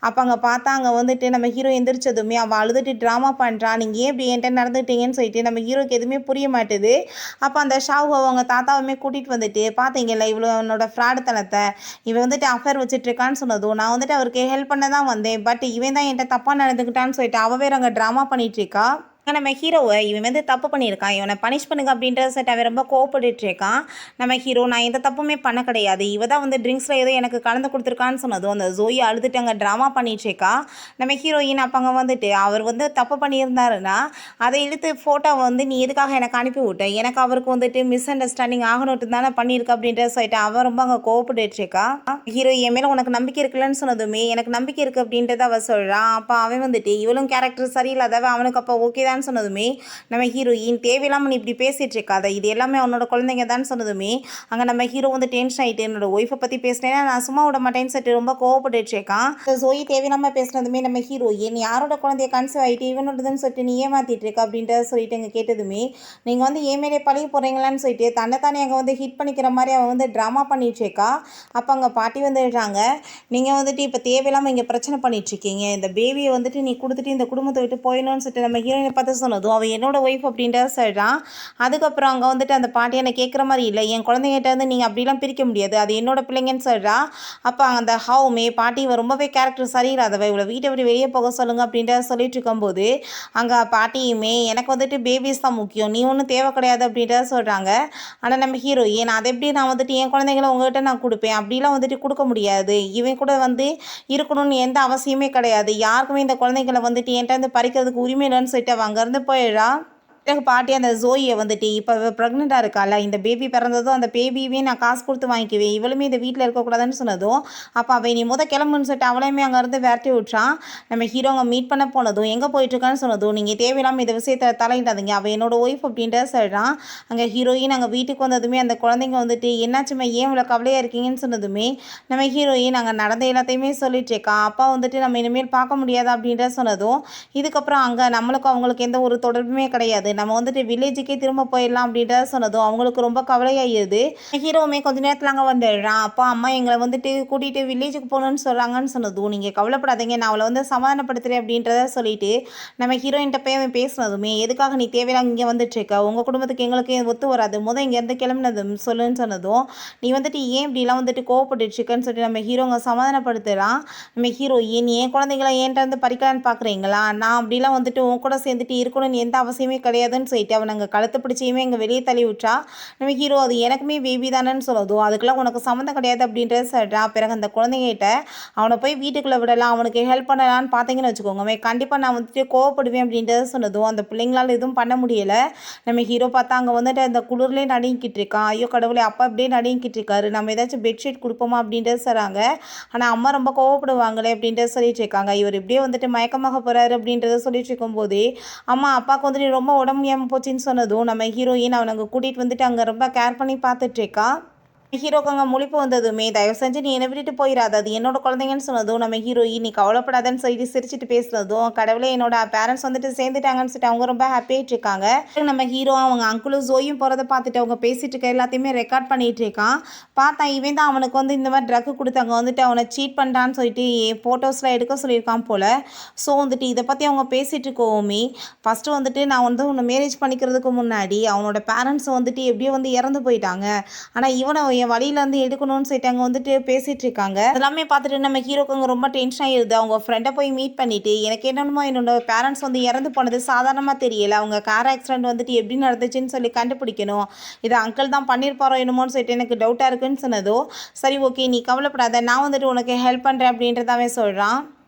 அப்போ அங்கே பார்த்தா அங்கே வந்துட்டு நம்ம ஹீரோ எந்திரிச்சதுமே அவள் அழுதுட்டு ட்ராமா பண்ணுறான், நீங்கள் ஏன் இப்படி என்கிட்ட நடந்துட்டீங்கன்னு சொல்லிட்டு நம்ம ஹீரோக்கு எதுவுமே புரிய மாட்டுது. அப்போ அந்த ஷாவு அவங்க தாத்தாவுமே கூட்டிகிட்டு வந்துட்டு, பார்த்தீங்கல்ல இவ்வளோ அவனோட ஃப்ராடுத்தனத்தை, இவன் வந்துட்டு அஃபேர் வச்சுட்ருக்கான்னு சொன்னதும் நான் வந்துட்டு அவருக்கு ஹெல்ப் பண்ண தான் வந்தேன், பட் இவன் தான் என்கிட்ட தப்பாக நடந்துக்கிட்டான்னு சொல்லிட்டு அவள் வேறு அங்கே ட்ராமா பண்ணிகிட்ருக்கா. நம்ம ஹீரோவை இவன் வந்து தப்பு பண்ணியிருக்கான், இவனை பனிஷ் பண்ணுங்க அப்படின்ற செட் அவன் ரொம்ப கோவப்பட்டு இருக்கான். நம்ம ஹீரோ நான் எந்த தப்புமே பண்ண கிடையாது, இவ தான் வந்து ட்ரிங்க்ஸில் ஏதோ எனக்கு கலந்து கொடுத்துருக்கான்னு சொன்னதும் அந்த ஜோயை அழுதுட்டு அங்கே ட்ராமா பண்ணிட்டுருக்கா. நம்ம ஹீரோயின் அப்போ அங்கே வந்துட்டு அவர் வந்து தப்பு பண்ணியிருந்தாருன்னா அதை இழுத்து ஃபோட்டோவை வந்து நீ எதுக்காக எனக்கு அனுப்பி விட்ட, எனக்கு அவருக்கு வந்துட்டு மிஸ் அண்டர்ஸ்டாண்டிங் ஆகணுட்டு தானே பண்ணியிருக்க அப்படின்ற சொல்லிட்டு அவன் ரொம்ப அங்கே கோவப்பட்டுருக்கா. ஹீரோ என் மேலே உனக்கு நம்பிக்கை இருக்குல்லன்னு சொன்னதுமே எனக்கு நம்பிக்கை இருக்குது அப்படின்றத அவள் சொல்கிறான். அப்போ அவன் வந்துட்டு இவளும் கேரக்டர் சரியில்லாதவ, அவனுக்கு அப்போ ஓகே தான் இல்லையான்னு சொன்னதுமே நம்ம ஹீரோயின் தேவையில்லாமல் நீ இப்படி பேசிகிட்டு இருக்காத, இது எல்லாமே அவனோட குழந்தைங்க தான் சொன்னதுமே அங்கே நம்ம ஹீரோ வந்து டென்ஷன் ஆகிட்டு என்னோட ஒய்ஃபை பற்றி பேசினேன்னா நான் சும்மா விட மாட்டேன்னு சொல்லிட்டு ரொம்ப கோவப்பட்டுட்டு இருக்கான். ஜோயி தேவையில்லாமல் பேசினதுமே நம்ம ஹீரோயின் யாரோட குழந்தைய கன்சீவ் ஆகிட்டு இவனோடதுன்னு சொல்லிட்டு நீ ஏமாத்திட்டு இருக்க அப்படின்ட்டு சொல்லிட்டு எங்கள் கேட்டதுமே நீங்கள் வந்து ஏமேலே பழகி போகிறீங்களான்னு சொல்லிட்டு தன்னைத்தானே அங்கே வந்து ஹிட் பண்ணிக்கிற மாதிரி அவன் வந்து ட்ராமா பண்ணிட்டுருக்கா. அப்போ அங்கே பாட்டி வந்துடுறாங்க. நீங்கள் வந்துட்டு இப்போ தேவையில்லாமல் இங்கே பிரச்சனை பண்ணிட்டுருக்கீங்க, இந்த பேபியை வந்துட்டு நீ கொடுத்துட்டு இந்த குடும்பத்தை விட்டு போயிடணும்னு சொல்லிட்டு நம்ம ஹீரோயினை பார்த்து சொன்னதும் அவள் என்னோட ஒய்ஃப் அப்படின்ட்டு சொல்கிறான். அதுக்கப்புறம் அங்கே வந்துட்டு அந்த பாட்டி என்னை கேட்குற மாதிரி இல்லை, என் குழந்தைங்கிட்ட வந்து நீங்கள் அப்படிலாம் பிரிக்க முடியாது, அது என்னோட பிள்ளைங்கன்னு சொல்கிறா. அப்போ அந்த ஹவுமே பாட்டி ரொம்பவே கேரக்டர் சரியில்லாதவ, இவ்வளோ வீட்டை விட்டு வெளியே போக சொல்லுங்கள் அப்படின்ட்டு சொல்லிட்டு இருக்கும்போது அங்கே பாட்டியுமே எனக்கு வந்துட்டு பேபிஸ் தான் முக்கியம், நீ ஒன்றும் தேவை கிடையாது அப்படின்ட்டு சொல்கிறாங்க. ஆனால் நம்ம ஹீரோயின் அதை எப்படி நான் வந்துட்டு என் குழந்தைங்கள உங்கள்கிட்ட நான் கொடுப்பேன், அப்படிலாம் வந்துட்டு கொடுக்க முடியாது, இவன் கூட வந்து இருக்கணும்னு எந்த அவசியமே கிடையாது, யாருக்குமே இந்த குழந்தைங்களை வந்துட்டு என்கிட்ட வந்து பறிக்கிறதுக்கு உரிமை இல்லைன்னு சொல்லிட்டு அவள் அங்கேருந்து போயிடுறா. பிறகு பாட்டி அந்த ஜோயை வந்துட்டு இப்போ ப்ரெக்னெண்ட்டாக இருக்கால, இந்த பேபி பிறந்ததும் அந்த பேபியுமே நான் காசு கொடுத்து வாங்கிக்குவேன், இவளுமே இந்த வீட்டில் இருக்கக்கூடாதுன்னு சொன்னதும் அப்போ அவள் நீ கிளம்புன்னு சொல்லிட்டு அவளையுமே அங்கேருந்து விரட்டி விட்றான். நம்ம ஹீரோங்க மீட் பண்ண போனதும் எங்கே போயிட்டுருக்கான்னு சொன்னதும் நீங்கள் தேவையில்லாமல் இந்த விஷயத்தை தலையிடாதீங்க, அவள் என்னோட ஒய்ஃப் அப்படின்ட்டு சொல்கிறான். அங்கே ஹீரோயின் அங்கே வீட்டுக்கு வந்ததுமே அந்த குழந்தைங்க வந்துட்டு என்னாச்சுமே ஏன் இவ்வளோ கவலையாக இருக்கீங்கன்னு சொன்னதுமே நம்ம ஹீரோயின் அங்கே நடந்த எல்லாத்தையுமே சொல்லிட்டு இருக்கா. அப்பா வந்துட்டு நம்ம இனிமேல் பார்க்க முடியாது அப்படின்ட்டு சொன்னதும் இதுக்கப்புறம் அங்கே நம்மளுக்கும் அவங்களுக்கு எந்த ஒரு தொடர்புமே கிடையாது, நம்ம வந்துட்டு வில்லேஜுக்கே திரும்ப போயிடலாம் அப்படின்ட்டு சொன்னதும் அவங்களுக்கு ரொம்ப கவலையாகிடுது. ஹீரோவுமே கொஞ்ச நேரத்தில் அங்கே வந்துடுறான். அப்பா அம்மா எங்களை வந்துட்டு கூட்டிகிட்டு வில்லேஜுக்கு போகணுன்னு சொல்கிறாங்கன்னு சொன்னதும் நீங்கள் கவலைப்படாதீங்க, நான் அவளை வந்து சமாதானப்படுத்துகிறேன் அப்படின்றத சொல்லிட்டு நம்ம ஹீரோயின்ட்ட போய் அவன் பேசினதுமே எதுக்காக நீ தேவையில்லாம இங்கே வந்துட்டுருக்க, உங்கள் குடும்பத்துக்கு எங்களுக்கு ஒத்து வராது, இங்கேருந்து கிளம்பினது சொல்லுன்னு சொன்னதும் நீ வந்துட்டு ஏன் இப்படிலாம் வந்துட்டு கோவப்பட்டுருச்சுக்கன்னு சொல்லிட்டு நம்ம ஹீரோங்க சமாதானப்படுத்துகிறான். நம்ம ஹீரோயின் என் குழந்தைங்கள ஏன்ட்ட வந்து பறிக்கலான்னு பார்க்குறீங்களா, நான் அப்படிலாம் வந்துட்டு உன் கூட சேர்ந்துட்டு இருக்கணும்னு எந்த அவசியமே கிடையாதுன்னு சொல்லிட்டு அவன் அங்கே கழுத்தை பிடிச்சியுமே எங்கள் வெளியே தள்ளி விட்டா. நம்ம ஹீரோ அது எனக்குமே பேபி தானேன்னு சொல்லதும் அதுக்கெல்லாம் உனக்கு சம்மந்தம் கிடையாது அப்படின்றது சொல்கிறா. பிறகு அந்த குழந்தைங்கிட்ட அவனை போய் வீட்டுக்குள்ளே விடலாம், அவனுக்கு ஹெல்ப் பண்ணலான்னு பார்த்தீங்கன்னு வச்சுக்கோங்க, கண்டிப்பாக நான் வந்துட்டு கோவப்படுவேன் அப்படின்றத சொன்னதும் அந்த பிள்ளைங்களால் எதுவும் பண்ண முடியலை. நம்ம ஹீரோ பார்த்தா அங்கே வந்துட்டு அந்த குளிர்லேயே நடுங்கிட்டு இருக்கான். ஐயோ கடவுளே, அப்பா அப்படியே நடுங்கிட்டு இருக்காரு, நம்ம ஏதாச்சும் பெட்ஷீட் கொடுப்போமா அப்படின்றது சொல்கிறாங்க. ஆனால் அம்மா ரொம்ப கோவப்படுவாங்களே அப்படின்றத சொல்லிட்டு இருக்காங்க. இவர் இப்படியே வந்துட்டு மயக்கமாக போகிறாரு அப்படின்றத சொல்லிட்டு இருக்கும்போதே அம்மா அப்பாவுக்கு வந்துட்டு ரொம்ப உடம்பு முடியாமல் போச்சுன்னு சொன்னதும் நம்ம ஹீரோயின் அவனை அங்கே கூட்டிகிட்டு வந்துட்டு அங்கே ரொம்ப கேர் பண்ணி பார்த்துட்ருக்கா. ஹீரோக்கு அங்கே முழிப்பு வந்ததுமே தயவு செஞ்சு நீ என்னை விட்டுட்டு போயிடாது, அது என்னோட குழந்தைங்கன்னு சொன்னதும் நம்ம ஹீரோயின் நீ கவலைப்படாதன்னு சொல்லிட்டு சிரிச்சுட்டு பேசுனதும் கடவுளே என்னோட பேரண்ட்ஸ் வந்துட்டு சேர்ந்துட்டாங்கன்னு சொல்லிட்டு அவங்க ரொம்ப ஹாப்பியாகிட்டு இருக்காங்க. நம்ம ஹீரோ அவங்க அங்குளும் ஜோயும் போகிறத பார்த்துட்டு அவங்க பேசிட்டு இருக்க எல்லாத்தையுமே ரெக்கார்ட் பண்ணிட்டு இருக்கான். பார்த்தா இவன் தான் அவனுக்கு வந்து இந்த மாதிரி ட்ரக்கு கொடுத்து அங்கே வந்துட்டு அவனை சீட் பண்ணுறான்னு சொல்லிட்டு ஃபோட்டோஸ்லாம் எடுக்க சொல்லியிருக்கான் போல். ஸோ வந்துட்டு இதை பற்றி அவங்க பேசிகிட்டு இருக்கோமே ஃபஸ்ட்டு வந்துட்டு நான் வந்து உன்னை மேரேஜ் பண்ணிக்கிறதுக்கு முன்னாடி அவனோட பேரண்ட்ஸ் வந்துட்டு எப்படியோ வந்து இறந்து போயிட்டாங்க, ஆனால் இவனை என் வழியிலேருந்து எடுக்கணும்னு சொல்லிட்டு அங்கே வந்துட்டு பேசிகிட்டு இருக்காங்க. எல்லாமே பார்த்துட்டு நம்ம ஹீரோக்கு அங்கே ரொம்ப டென்ஷன் ஆகிடுது. அவங்க ஃப்ரெண்டை போய் மீட் பண்ணிவிட்டு எனக்கு என்னென்னமோ என்னோட பேரண்ட்ஸ் வந்து இறந்து போனது சாதாரணமாக தெரியலை, அவங்க கார் ஆக்சிடென்ட் வந்துட்டு எப்படி நடந்துச்சுன்னு சொல்லி கண்டுபிடிக்கணும், இதை அங்கிள் தான் பண்ணியிருப்பாரோ என்னமோன்னு சொல்லிட்டு எனக்கு டவுட்டாக இருக்குன்னு சொன்னதோ சரி ஓகே நீ கவலைப்படாத, நான் வந்துட்டு உனக்கு ஹெல்ப் பண்ணுறேன் அப்படின்றதாவே சொல்கிறான்.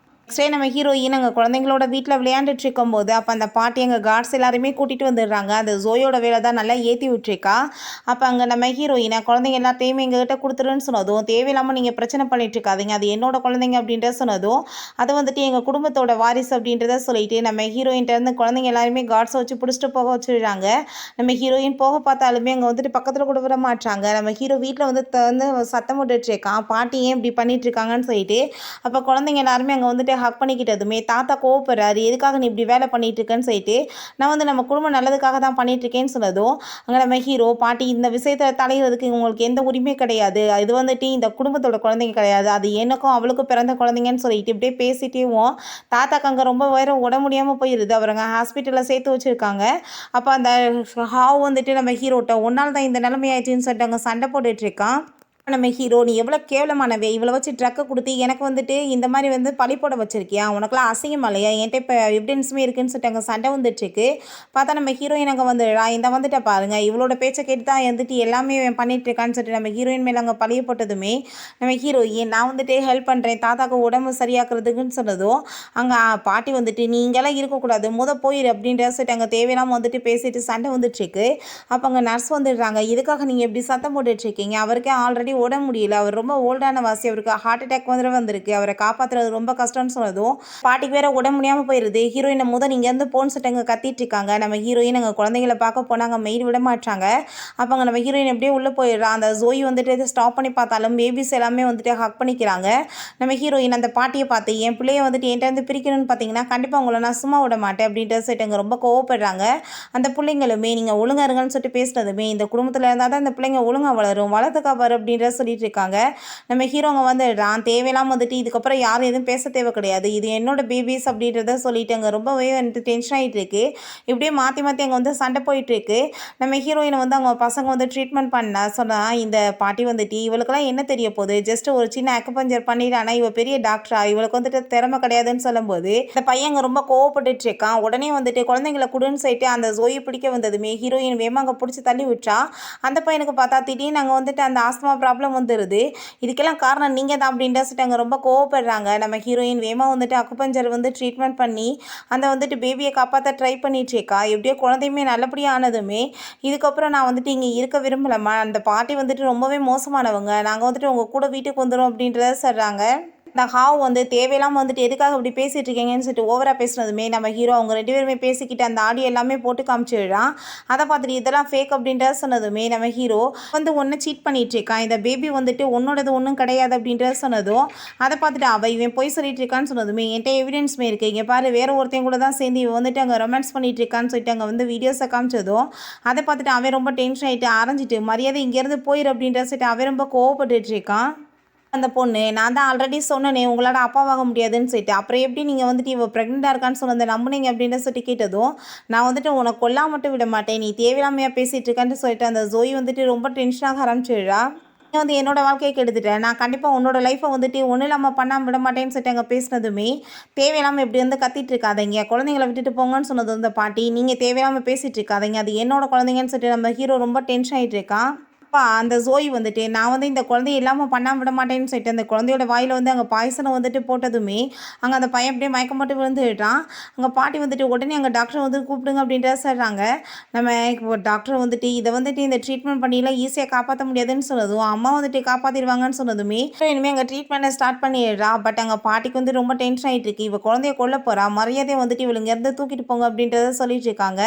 நெக்ஸ்ட் டே நம்ம ஹீரோயின் அங்கே குழந்தைங்களோட வீட்டில் விளையாண்டுட்டு இருக்கும்போது அப்போ அந்த பாட்டி எங்கள் கார்ட்ஸ் எல்லாருமே கூட்டிகிட்டு வந்துடுறாங்க. அந்த ஜோயோட வேலை தான் நல்லா ஏற்றி விட்டுருக்கா. அப்போ அங்கே நம்ம ஹீரோயினை குழந்தைங்க எல்லாத்தையுமே எங்ககிட்ட கொடுத்துருன்னு சொன்னதும் தேவையில்லாமல் நீங்கள் பிரச்சனை பண்ணிட்டு இருக்காதீங்க, அது என்னோட குழந்தைங்க அப்படின்றத சொன்னதும் அது வந்துட்டு எங்கள் குடும்பத்தோட வாரிசு அப்படின்றத சொல்லிட்டு நம்ம ஹீரோயின்ட்டேருந்து குழந்தைங்க எல்லாருமே கார்ட்ஸை வச்சு பிடிச்சிட்டு போக வச்சுடுறாங்க. நம்ம ஹீரோயின் போக பார்த்தாலுமே அங்கே வந்துட்டு பக்கத்தில் கூட விட மாட்டாங்க. நம்ம ஹீரோ வீட்டில் வந்து சத்தம் போட்டுட்டு இருக்கான், பாட்டி ஏன் இப்படி பண்ணிட்டு இருக்காங்கன்னு சொல்லிட்டு. அப்போ குழந்தைங்க எல்லாருமே அங்கே வந்துட்டு ஹக் பண்ணிக்கிட்டதுமே தாத்தா கோவப்படுறாரு, எதுக்காக நீ இப்படி வேலை பண்ணிட்டு இருக்கேன்னு சொல்லிட்டு நான் வந்து நம்ம குடும்பம் நல்லதுக்காக தான் பண்ணிட்டு இருக்கேன்னு சொன்னதும் அங்கே நம்ம ஹீரோ பாட்டி இந்த விஷயத்தை தலையிறதுக்கு உங்களுக்கு எந்த உரிமை கிடையாது, இது வந்துட்டு இந்த குடும்பத்தோட குழந்தைங்க கிடையாது, அது எனக்கும் அவளுக்கும் பிறந்த குழந்தைங்கன்னு சொல்லிட்டு இப்படியே பேசிட்டேவும் தாத்தாக்கு அங்கே ரொம்ப வேற உட முடியாமல் போயிடுது. அவருங்க ஹாஸ்பிட்டலில் சேர்த்து வச்சுருக்காங்க. அப்போ அந்த ஹாவ் வந்துட்டு நம்ம ஹீரோட்ட ஒன்றால் தான் இந்த நிலைமையாயிடுச்சுன்னு சொல்லிட்டு அங்கே சண்டை போட்டுட்ருக்கான். நம்ம ஹீரோ நீ எவ்வளோ கேவலமானவே, இவ்வளோ வச்சு ட்ரக்கை கொடுத்து எனக்கு வந்துட்டு இந்த மாதிரி வந்து பழி போட வச்சிருக்கியா, உனக்குலாம் அசிங்கமா இல்லையா, என்கிட்ட இப்போ எவிடன்ஸுமே இருக்குன்னு சொல்லிட்டு அங்கே சண்டை வந்துட்டுருக்கு. பார்த்தா நம்ம ஹீரோயின் அங்கே வந்துடுறா, இந்த வந்துட்ட பாருங்கள் இவளோட பேச்சை கேட்டு தான் வந்துட்டு எல்லாமே பண்ணிட்டு இருக்கான்னு சொல்லிட்டு நம்ம ஹீரோயின் மேலே அங்கே பழிய போட்டதுமே நம்ம ஹீரோயின் நான் வந்துட்டு ஹெல்ப் பண்ணுறேன் தாத்தாக்கு உடம்பு சரியாக்குறதுக்குன்னு சொன்னதும் அங்கே பாட்டி வந்துட்டு நீ இங்கெல்லாம் இருக்கக்கூடாது போயிடு அப்படின்ற சொல்லிட்டு அங்கே தேவையில்லாமல் வந்துட்டு பேசிட்டு சண்டை வந்துட்டுருக்கு. அப்போ அங்கே நர்ஸ் வந்துடுறாங்க, இதுக்காக நீங்கள் எப்படி சத்தம் போட்டுட்ருக்கீங்க, அவருக்கே ஆல்ரெடி ஓட முடியல, அவர் ரொம்ப ஓல்டான வாசி, அவருக்கு ஹார்ட் அட்டாக் வந்திருக்கு, அவரை காப்பாற்றுறது ரொம்ப கஷ்டம்னு சொன்னதும் பாட்டிக்கு வேற உட முடியாமல் போயிடுது. ஹீரோயினை இங்கேருந்து போன்னு சொல்லிட்டு அங்கே கத்திட்டு இருக்காங்க. நம்ம ஹீரோயின் அங்கே குழந்தைகளை பார்க்க போனாங்க, மெயின் விட மாட்டாங்க. அப்போ அங்கே நம்ம ஹீரோயின் எப்படியே உள்ளே போயிடுறான். அந்த ஜோயி வந்துட்டு ஸ்டாப் பண்ணி பார்த்தாலும் பேபிஸ் எல்லாமே வந்துட்டு ஹக் பண்ணிக்கிறாங்க. நம்ம ஹீரோயின் அந்த பாட்டியை பார்த்து, என் பிள்ளைய வந்துட்டு என்கிட்ட பிரிக்கணும்னு பார்த்தீங்கன்னா கண்டிப்பாக உங்களை நான் சும்மா விட மாட்டேன் அப்படின்ட்டு சொல்லிட்டு அங்கே ரொம்ப கோவப்படுறாங்க. அந்த பிள்ளைங்களுமே நீங்கள் ஒழுங்கா இருங்கன்னு சொல்லிட்டு பேசுனதுமே, இந்த குடும்பத்தில் இருந்தால் தான் இந்த பிள்ளைங்க ஒழுங்காக வளரும், வளர்த்துக்கா பாரு அப்படின்ற சொல்லிட்டு இருக்காங்க. நம்ம ஹீரோங்க வந்துடுறான். தேவையில்லாமல் வந்துட்டு இதுக்கப்புறம் யாரும் எதுவும் பேச தேவை கிடையாது, இது என்னோட பேபிஸ் அப்படின்றத சொல்லிட்டு அங்கே ரொம்பவே வந்துட்டு டென்ஷன் ஆகிட்டு இருக்கு. இப்படியே மாற்றி மாற்றி அங்கே வந்து சண்டை போயிட்டுருக்கு. நம்ம ஹீரோயினை அவங்க பசங்க ட்ரீட்மெண்ட் பண்ண சொன்னால், இந்த பாட்டி வந்துட்டு இவளுக்கெல்லாம் என்ன தெரிய போகுது, ஜஸ்ட் ஒரு சின்ன அக்குபஞ்சர் பண்ணிட்டானா இவ பெரிய டாக்டரா, இவளுக்கு வந்துட்டு திறமை கிடையாதுன்னு சொல்லும்போது இந்த பையன் அங்கே ரொம்ப கோவப்பட்டுட்டு இருக்கான். உடனே வந்துட்டு குழந்தைங்களை குடுன்னு சொல்லிட்டு அந்த ஜோயை பிடிக்க வந்ததுமே ஹீரோயின் வேமா அங்கே பிடிச்சி தள்ளி விட்டா. அந்த பையனுக்கு பார்த்தா திடீர்னு அங்கே வந்துட்டு அந்த ஆஸ்துமா ப்ராப்ளம் வந்துடுது. இதுக்கெல்லாம் காரணம் நீங்கள் தான் அப்படின்ட்டு சொல்லிட்டு அங்கே ரொம்ப கோவப்படுறாங்க. நம்ம ஹீரோயின் வேமா வந்துட்டு அக்குபஞ்சர் ட்ரீட்மெண்ட் பண்ணி அந்த வந்துட்டு பேபியை காப்பாற்ற ட்ரை பண்ணிட்டு இருக்கா. எப்படியோ குழந்தையுமே நல்லபடியாக ஆனதுமே, இதுக்கப்புறம் நான் வந்துட்டு இங்கே இருக்க விரும்பலம்மா, அந்த பாட்டி வந்துட்டு ரொம்பவே மோசமானவங்க, நாங்கள் வந்துட்டு உங்கள் கூட வீட்டுக்கு வந்துடும் அப்படின்றத சொல்கிறாங்க. இந்த ஹாவ் தேவையில்லாமல் வந்துட்டு எதுக்காக இப்படி பேசிகிட்டு இருக்கீங்கன்னு சொல்லிட்டு ஓவராக பேசுனதுமே நம்ம ஹீரோ அவங்க 2 பேருமே பேசிக்கிட்டு அந்த ஆடியோ எல்லாமே போட்டு காமிச்சிடுறான். அதை பார்த்துட்டு இதெல்லாம் ஃபேக் அப்படின்றத சொன்னதுமே நம்ம ஹீரோ ஒன்றை சீட் பண்ணிட்டு இருக்கான், இந்த பேபி வந்துட்டு உன்னோடது ஒன்றும் கிடையாது அப்படின்றத சொன்னதும் அதை பார்த்துட்டு இவன் போய் சொல்லிட்டு இருக்கான்னு சொன்னதுமே, என்கிட்ட எவிடன்ஸுமே இருக்குது, இங்கே பாரு வேறு ஒருத்தையும் கூட தான் சேர்ந்து இவன் வந்துட்டு அங்கே ரொமான்ஸ் பண்ணிட்டு இருக்கான்னு சொல்லிட்டு அங்கே வீடியோஸை காமிச்சதும் அதை பார்த்துட்டு அவன் ரொம்ப டென்ஷன் ஆகிட்டு அரைஞ்சிட்டு மரியாதை இங்கேருந்து போயிரு அப்படின்ற சொல்லிட்டு அவன் ரொம்ப கோவப்பட்டுட்டு இருக்கான். அந்த பொண்ணு, நான் தான் ஆல்ரெடி சொன்னேனே உங்களால் அப்பாவாக முடியாதுன்னு சொல்லிட்டு, அப்புறம் எப்படி நீங்கள் வந்துட்டு இவள் ப்ரெக்னெண்ட்டாக இருக்கான்னு சொன்னதை நம்புனீங்க அப்படின்னு சொல்லிட்டு கேட்டதும், நான் வந்துட்டு உனக்கு கொல்லாம மட்டும் விட மாட்டேன், நீ தேவையில்லாமையாக பேசிகிட்டு இருக்கான்னு சொல்லிட்டு அந்த ஜோயி வந்துட்டு ரொம்ப டென்ஷனாக ஆரம்பிச்சிடுறா. நீ என்னோட வாழ்க்கையை கெடுத்துட்டேன், நான் கண்டிப்பாக உன்னோட லைஃப்பை வந்துட்டு ஒன்றும் இல்லாமல் பண்ணாமல் விட மாட்டேன்னு சொல்லிட்டு அங்கே பேசினதுமே, தேவையில்லாமல் இப்படி கத்திட்டு இருக்காதீங்க, குழந்தைங்களை விட்டுட்டு போங்கன்னு சொன்னது இந்த பாட்டி, நீங்கள் தேவையில்லாமல் பேசிகிட்டு இருக்காதீங்க, அது என்னோட குழந்தைங்கன்னு சொல்லிட்டு நம்ம ஹீரோ ரொம்ப டென்ஷன் ஆகிட்டு இருக்கான். அப்பா அந்த ஜோய் வந்துட்டு, நான் இந்த குழந்தைய இல்லாமல் பண்ணாமல் விட மாட்டேன்னு சொல்லிட்டு அந்த குழந்தையோட வாயில் அங்கே பாய்சனை போட்டதுமே அங்கே அந்த பையன் அப்படியே மயக்கம் மட்டும் விழுந்துட்டான். அங்கே பாட்டி உடனே அங்கே டாக்டரை கூப்பிடுங்க அப்படின்றத சொல்கிறாங்க. நம்ம டாக்டர் இதை இந்த ட்ரீட்மெண்ட் பண்ணிலாம் ஈஸியாக காப்பாற்ற முடியாதுன்னு சொன்னதும், அம்மா காப்பாற்றிடுவாங்கன்னு சொன்னதுமே இனிமேல் அங்கே ட்ரீட்மெண்ட்டை ஸ்டார்ட் பண்ணிடுறா. பட் அங்கே பாட்டிக்கு ரொம்ப டென்ஷன் ஆகிட்டு இருக்கு, இவள் குழந்தைய கொல்ல போகிறா, மரியாதையை இவளை இங்கேருந்து தூக்கிட்டு போங்க அப்படின்றத சொல்லிட்டு இருக்காங்க.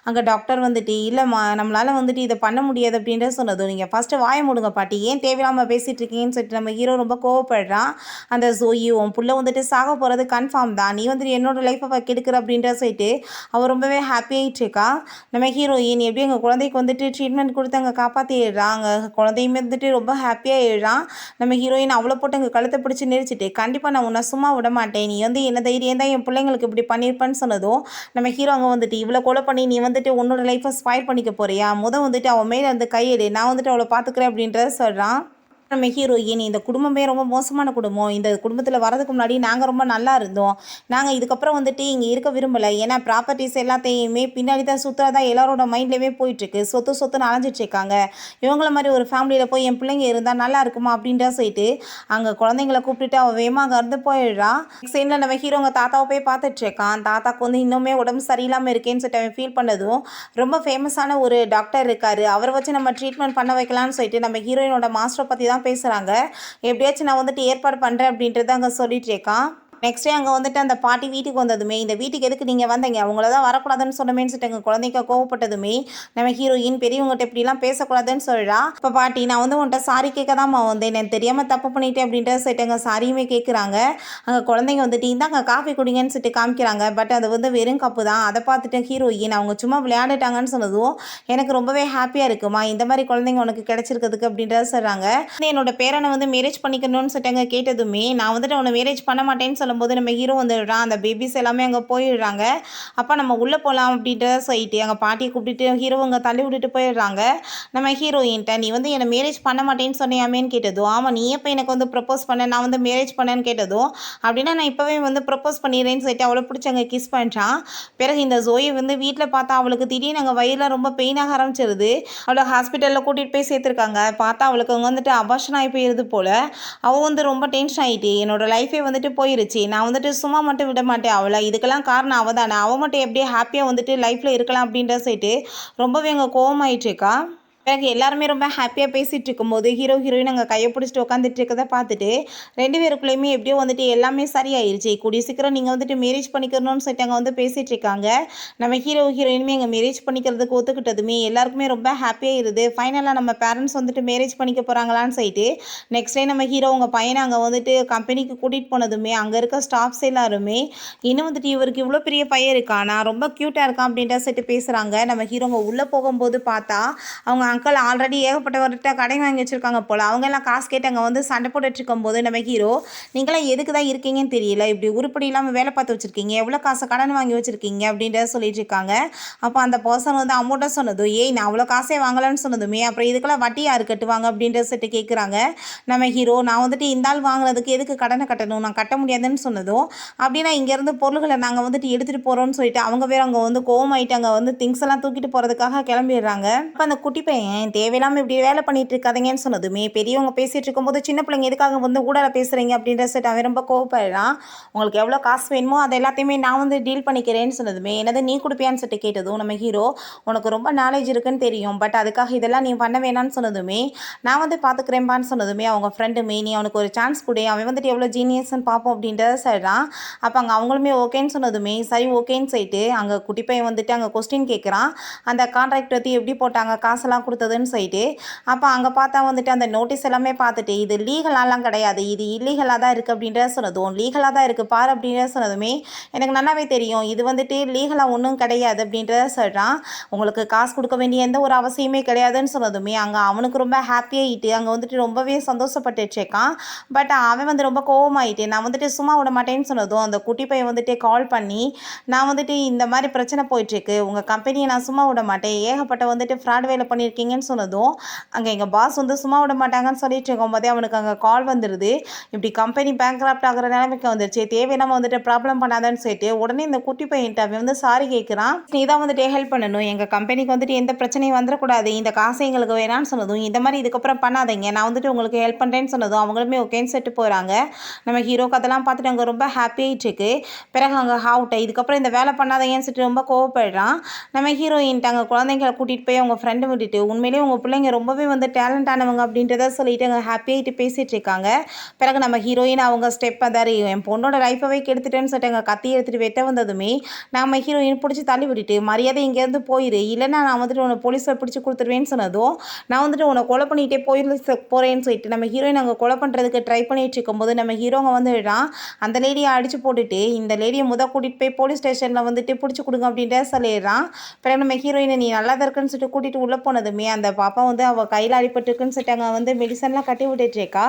அங்கே டாக்டர் இல்லைம்மா நம்மளால் இதை பண்ண முடியாது அப்படின்றத சொன்னதும், நீங்கள் ஃபஸ்ட்டு வாய மூடுங்க பாட்டி, ஏன் தேவையில்லாமல் பேசிகிட்டு இருக்கீங்கன்னு சொல்லிட்டு நம்ம ஹீரோ ரொம்ப கோவப்படுறான். அந்த ஜோயி உன் புள்ள சாக போகிறது கன்ஃபார்ம் தான், நீ என்னோட லைஃப்பை கெடுக்கிற அப்படின்ற சொல்லிட்டு அவள் ரொம்பவே ஹாப்பியாகிட்டு இருக்கா. நம்ம ஹீரோயின் எப்படி எங்கள் குழந்தைக்கு ட்ரீட்மெண்ட் கொடுத்து அங்கே காப்பாற்றிடுறான். அங்கே குழந்தையுமே ரொம்ப ஹாப்பியாகிடுறான். நம்ம ஹீரோயின் அவ்வளோ போட்டு அங்கே கழுத்தை பிடிச்சி நெரிச்சிட்டு, கண்டிப்பாக நான் உன்னை சும்மா விட மாட்டேன், நீ என்ன தைரியம் தான் என் பிள்ளைங்களுக்கு இப்படி பண்ணியிருப்பேன்னு சொன்னதும் நம்ம ஹீரோ அங்கே இவ்வளோ கொலை பண்ணி நீ உன்னோட லைஃப்பை ஸ்பாயில் பண்ணிக்க போறியா, அவன் மேலே கையெடு, நான் அவளை பார்த்துக்கிறேன் அப்படின்றத சொல்கிறான். நம்ம ஹீரோயின், இந்த குடும்பமே ரொம்ப மோசமான குடும்பம், இந்த குடும்பத்தில் வரதுக்கு முன்னாடி நாங்கள் ரொம்ப நல்லா இருந்தோம், நாங்கள் இதுக்கப்புறம் இங்கே இருக்க விரும்பலை, ஏன்னா ப்ராப்பர்ட்டிஸ் எல்லாத்தையுமே பின்னாடி தான் சுற்றுறதா எல்லாரோட மைண்ட்லேயுமே போயிட்டுருக்கு, சொத்துன்னு அலைஞ்சிட்ருக்காங்க, இவங்கள மாதிரி ஒரு ஃபேமிலியில் போய் என் பிள்ளைங்க இருந்தால் நல்லா இருக்குமா அப்படின்ற சொல்லிட்டு அங்கே குழந்தைங்களை கூப்பிட்டுட்டு அவள் வேகமாக அங்கே இருந்து போயிடுறா. சைடில் நம்ம ஹீரோங்க தாத்தாவை போய் பார்த்துட்ருக்கான். தாத்தாக்கு இன்னுமே உடம்பு சரியில்லாமல் இருக்கேன்னு சொல்லிட்டு அவன் ஃபீல் பண்ணதும், ரொம்ப ஃபேமஸான ஒரு டாக்டர் இருக்கார், அவரை வச்சு நம்ம ட்ரீட்மெண்ட் பண்ண வைக்கலான்னு சொல்லிட்டு நம்ம ஹீரோயினோட மாஸ்டரை பற்றி தான் பேசுகிறாங்க. எப்படியாச்சும் நான் ஏற்பாடு பண்ணுறேன் அப்படின்றது அங்கே சொல்லிட்டு இருக்கான். நெக்ஸ்ட் டே அங்கே அந்த பாட்டி வீட்டுக்கு வந்ததுமே, இந்த வீட்டுக்கு எதுக்கு நீங்கள் வந்தீங்க, அவங்கள தான் வரக்கூடாதுன்னு சொன்னமேன்னு சொல்லிட்டு எங்கள் குழந்தைக்கு கோவப்பட்டதுமே நம்ம ஹீரோயின் பெரியவங்ககிட்ட இப்படிலாம் பேசக்கூடாதுன்னு சொல்கிறா. இப்போ பாட்டி, நான் உன்கிட்ட சாரி கேட்க தான் வந்தேன், நான் தெரியாமல் தப்பு பண்ணிட்டேன் அப்படின்ட்டு சொல்லிட்டு அங்கே சாரியுமே கேட்குறாங்க. அங்கே குழந்தைங்க இந்தாங்க காஃபி குடிங்கன்னு சொல்லிட்டு காமிக்கிறாங்க. பட் அது வெறும் கப்பு தான். அதை பார்த்துட்டு ஹீரோயின் அவங்க சும்மா விளையாடிட்டாங்கன்னு சொன்னதும் எனக்கு ரொம்பவே ஹாப்பியாக இருக்குமா, இந்த மாதிரி குழந்தைங்க உனக்கு கிடைச்சிருக்கிறதுக்கு அப்படின்றத சொல்கிறாங்க. என்னோட பேரனை மேரேஜ் பண்ணிக்கணும்னு சொல்லிட்டு அங்கே கேட்டதுமே, நான் உன்னை மேரேஜ் பண்ண மாட்டேன்னு சொல்லும்போது நம்ம ஹீரோ வந்துடுறான். அந்த பேபிஸ் எல்லாமே அங்கே போயிடுறாங்க. அப்போ நம்ம உள்ளே போகலாம் அப்படின்ட்டு சொல்லிட்டு அங்கே பாட்டியை கூப்பிட்டுட்டு ஹீரோ அங்கே தள்ளி விட்டுட்டு போயிடுறாங்க. நம்ம ஹீரோயின்ட்ட, நீ என்னை மேரேஜ் பண்ண மாட்டேன்னு சொன்னியாமேன்னு கேட்டதும், ஆமாம் நீ எப்போ எனக்கு ப்ரப்போஸ் பண்ண, நான் மேரேஜ் பண்ணேன்னு கேட்டதும், அப்படின்னா நான் இப்போவே ப்ரப்போஸ் பண்ணிடுறேன்னு சொல்லிட்டு அவளை பிடிச்சி அங்கே கிஸ் பண்ணிட்டான். பிறகு இந்த ஜோயை வீட்டில் பார்த்தா அவளுக்கு திடீர்னு அங்கே வயிறில் ரொம்ப பெயினாக ஆரம்பிச்சிருது. அவளை ஹாஸ்பிட்டலில் கூட்டிகிட்டு போய் சேர்த்துருக்காங்க. பார்த்தா அவளுக்கு அங்கே அபார்ஷன் ஆகி போயிருது போல். அவள் ரொம்ப டென்ஷன் ஆகிட்டு, என்னோட லைஃபே போயிருச்சு, நான் சும்மா மட்டும் விட மாட்டேன் அவளை, இதுக்கெல்லாம் காரணம் அவள் தானே, அவள் மட்டும் எப்படியே ஹாப்பியாக லைஃப்பில் இருக்கலாம் அப்படின்ற சொல்லிட்டு ரொம்பவே அங்கே கோவமாயிட்டுருக்கா. பிறகு எல்லாருமே ரொம்ப ஹாப்பியாக பேசிகிட்டு இருக்கும்போது ஹீரோயின் அங்கே கையை பிடிச்சிட்டு உட்காந்துட்டு இருக்கதை பார்த்துட்டு 2 பேருக்குள்ளேயுமே எப்படியோ வந்துட்டு எல்லாமே சரியாயிருச்சு. கூடிய சீக்கிரம் நீங்கள் வந்துட்டு மேரேஜ் பண்ணிக்கணும்னு சொல்லிட்டு அங்கே வந்து பேசிகிட்டு இருக்காங்க. நம்ம ஹீரோயினுமே அங்கே மேரேஜ் பண்ணிக்கிறதுக்கு ஒத்துக்கிட்டதுமே எல்லாருக்குமே ரொம்ப ஹாப்பியாக இருது. ஃபைனலாக நம்ம பேரண்ட்ஸ் வந்துட்டு மேரேஜ் பண்ணிக்க போகிறாங்களான்னு சொல்லிட்டு நெக்ஸ்ட் டே நம்ம ஹீரோ உங்கள் பையனை அங்கே வந்துட்டு கம்பெனிக்கு கூட்டிகிட்டு போனதுமே அங்கே இருக்க ஸ்டாஃப்ஸ் எல்லாருமே இன்னும் வந்துட்டு இவருக்கு இவ்வளோ பெரிய பையன் இருக்கானா, ரொம்ப க்யூட்டாக இருக்கான் அப்படின்ற சொல்லிட்டு பேசுகிறாங்க. நம்ம ஹீரோங்க உள்ளே போகும்போது பார்த்தா அவங்க அங்கிள் ஆல்ரெடி ஏகப்பட்டவர்கிட்ட கடன் வாங்கி வச்சுருக்காங்க போல். அவங்க எல்லாம் காசு கேட்டு அங்கே வந்து சண்டை போட்டுட்டு இருக்கும்போது நம்ம ஹீரோ, நீங்களாம் எதுக்கு தான் இருக்கீங்கன்னு தெரியல, இப்படி உருப்படி இல்லாமல் வேலை பார்த்து வச்சுருக்கீங்க, எவ்வளோ காசை கடன் வாங்கி வச்சுருக்கீங்க அப்படின்றத சொல்லிட்டு இருக்காங்க. அப்போ அந்த பர்சன் வந்து அமௌண்ட்டை சொன்னதும், ஏய் நான் அவ்வளோ காசே வாங்கலன்னு சொன்னதுமே அப்புறம் இதுக்கெல்லாம் வட்டி யார் கட்டுவாங்க அப்படின்ற சொல்லிட்டு கேட்குறாங்க. நம்ம ஹீரோ, நான் வந்துட்டு இந்த ஆள் வாங்கினதுக்கு எதுக்கு கடனை கட்டணும், நான் கட்ட முடியாதுன்னு சொன்னதும், அப்படின்னா இங்கேருந்து பொருள்களை நாங்கள் வந்துட்டு எடுத்துகிட்டு போகிறோம்னு சொல்லிட்டு அவங்க வேறு அங்கே வந்து கோவமாயிட்டு அங்கே வந்து திங்ஸ் எல்லாம் தூக்கிட்டு போகிறதுக்காக கிளம்பிடுறாங்க. அப்போ அந்த குட்டி பையன், தேவையில்லாமல் இப்படி வேலை பண்ணிட்டு இருக்காதீங்கன்னு சொன்னதுமே பெரியவங்க பேசிகிட்டு இருக்கும்போது சின்ன பிள்ளைங்க எதுக்காக வந்து ஊடல பேசுகிறீங்க அப்படின்ற சொல்லிட்டு அவன் ரொம்ப கோவப்படுறான். உங்களுக்கு எவ்வளோ காசு வேணுமோ அதை எல்லாத்தையுமே நான் வந்து டீல் பண்ணிக்கிறேன்னு சொன்னதுமே, என்னது நீ கொடுப்பியான்னு சொல்லிட்டு கேட்டதும் நம்ம ஹீரோ, உனக்கு ரொம்ப நாலேஜ் இருக்குன்னு தெரியும், பட் அதுக்காக இதெல்லாம் நீ பண்ண வேணான்னு சொன்னதுமே, நான் வந்து பார்த்துக்கிறேன்பான்னு சொன்னதுமே அவங்க ஃப்ரெண்டுமே, நீ அவனுக்கு ஒரு சான்ஸ் கொடு, அவன் வந்துட்டு எவ்வளோ ஜீனியஸ்ன்னு பார்ப்போம் அப்படின்றத சொல்கிறான். அப்போ அங்கே அவங்களுமே ஓகேன்னு சொன்னதுமே சரி ஓகேன்னு சொல்லிட்டு அங்கே குட்டி பையன் வந்துட்டு அங்கே கொஸ்டின் கேட்குறான். அந்த கான்ட்ராக்ட் பற்றி எப்படி போட்டாங்க, காசெல்லாம் கொடுத்ததுன்னு சொல்லிட்டு. அப்போ அங்கே பார்த்தா வந்துட்டு அந்த நோட்டீஸ் எல்லாமே பார்த்துட்டு இது லீகலாலாம் கிடையாது, இது இல்லீகலாக தான் இருக்குது அப்படின்றத சொன்னதும், லீகலாக தான் இருக்குது பாரு அப்படின்றத சொன்னதுமே எனக்கு நல்லாவே தெரியும் இது வந்துட்டு லீகலாக ஒன்றும் கிடையாது அப்படின்றத சொல்கிறான். உங்களுக்கு காசு கொடுக்க வேண்டிய எந்த ஒரு அவசியமே கிடையாதுன்னு சொன்னதுமே அங்கே அவனுக்கு ரொம்ப ஹாப்பியாகிட்டு அங்கே வந்துட்டு ரொம்பவே சந்தோஷப்பட்டுருக்கான். பட் அவன் வந்து ரொம்ப கோவமாயிட்டு நான் வந்துட்டு சும்மா விட மாட்டேன்னு சொன்னதும் அந்த குட்டி பையன் வந்துட்டு கால் பண்ணி, நான் வந்துட்டு இந்த மாதிரி பிரச்சனை போயிட்டுருக்கு, உங்கள் கம்பெனியை நான் சும்மா விட மாட்டேன், ஏகப்பட்ட வந்துட்டு ஃப்ராட் வேலை பண்ணியிருக்கீங்கன்னு சொன்னதும் அங்கே எங்கள் பாஸ் வந்து சும்மா விட மாட்டாங்கன்னு சொல்லிட்டு இருக்கும்போதே அவனுக்கு அங்கே கால் வந்துடுது. இப்படி கம்பெனி பேங்க்ராப்ட் ஆகிற நிலைமைக்கு வந்துருச்சு, தேவையில்லாமல் வந்துட்டு ப்ராப்ளம் பண்ணாதான்னு சொல்லிட்டு உடனே இந்த குட்டி பையன்ட்டு அவன் வந்து சாரி கேட்குறான். நீ தான் வந்துட்டு ஹெல்ப் பண்ணணும், எங்கள் கம்பெனிக்கு வந்துட்டு எந்த பிரச்சனையும் வந்துடக்கூடாது, இந்த காசை எங்களுக்கு வேணான்னு சொன்னதும், இந்த மாதிரி இதுக்கப்புறம் பண்ணாதீங்க, நான் வந்துட்டு உங்களுக்கு ஹெல்ப் பண்ணுறேன்னு சொன்னதும் அவங்களுமே ஓகேன்னு செட்டு போகிறாங்க. நம்ம ஹீரோக்கு அதெல்லாம் பார்த்துட்டு அங்கே ரொம்ப ஹாப்பியாகிட்டுருக்கு. பிறகு அங்கே ஹாவுட்டை இதுக்கப்புறம் இந்த வேலை பண்ணாதீங்கன்னு சொல்லிட்டு ரொம்ப கோவப்படுறான். நம்ம ஹீரோயின்ட்டு அங்கே குழந்தைங்களை கூட்டிகிட்டு போய் அவங்க ஃப்ரெண்டு விட்டுட்டு உண்மையிலேயே உங்கள் பிள்ளைங்க ரொம்பவே வந்து டேலண்ட் ஆனவங்க அப்படின்றத சொல்லிட்டு அங்கே ஹாப்பியாகிட்டு பேசிகிட்டு இருக்காங்க. பிறகு நம்ம ஹீரோயின் அவங்க ஸ்டெப் அதாரி என் பொண்ணோட லைஃபவே கெடுத்துட்டேன்னு சொல்லிட்டு அங்கே கத்தி எடுத்துகிட்டு வெட்ட வந்ததுமே நம்ம ஹீரோயின் பிடிச்சி தள்ளி விட்டுட்டு மரியாதை இங்கேருந்து போயிரு, இல்லைன்னா நான் வந்துட்டு உன்னை போலீஸில் பிடிச்சி கொடுத்துருவேன்னு சொன்னதும், நான் வந்துட்டு உன்னை கொலை பண்ணிகிட்டே போகிறேன்னு சொல்லிட்டு நம்ம ஹீரோயின் அங்கே கொலை பண்ணுறதுக்கு ட்ரை பண்ணிட்டு இருக்கும்போது நம்ம ஹீரோங்க வந்து அந்த லேடியை அடித்து போட்டுட்டு இந்த லேடியை கூட்டிகிட்டு போய் போலீஸ் ஸ்டேஷனில் வந்துட்டு பிடிச்சி கொடுங்க அப்படின்ற சொல்லிடுறான். பிறகு நம்ம ஹீரோயினை நீ நல்லா தான் இருக்குன்னு சொல்லிட்டு கூட்டிகிட்டு உள்ளே போனதுமே அந்த பாப்பா வந்து அவள் கையில் அடிபட்டுருக்குன்னு சொல்லிட்டு அங்கே வந்து மெடிசன்லாம் கட்டி விட்டுட்ருக்கா.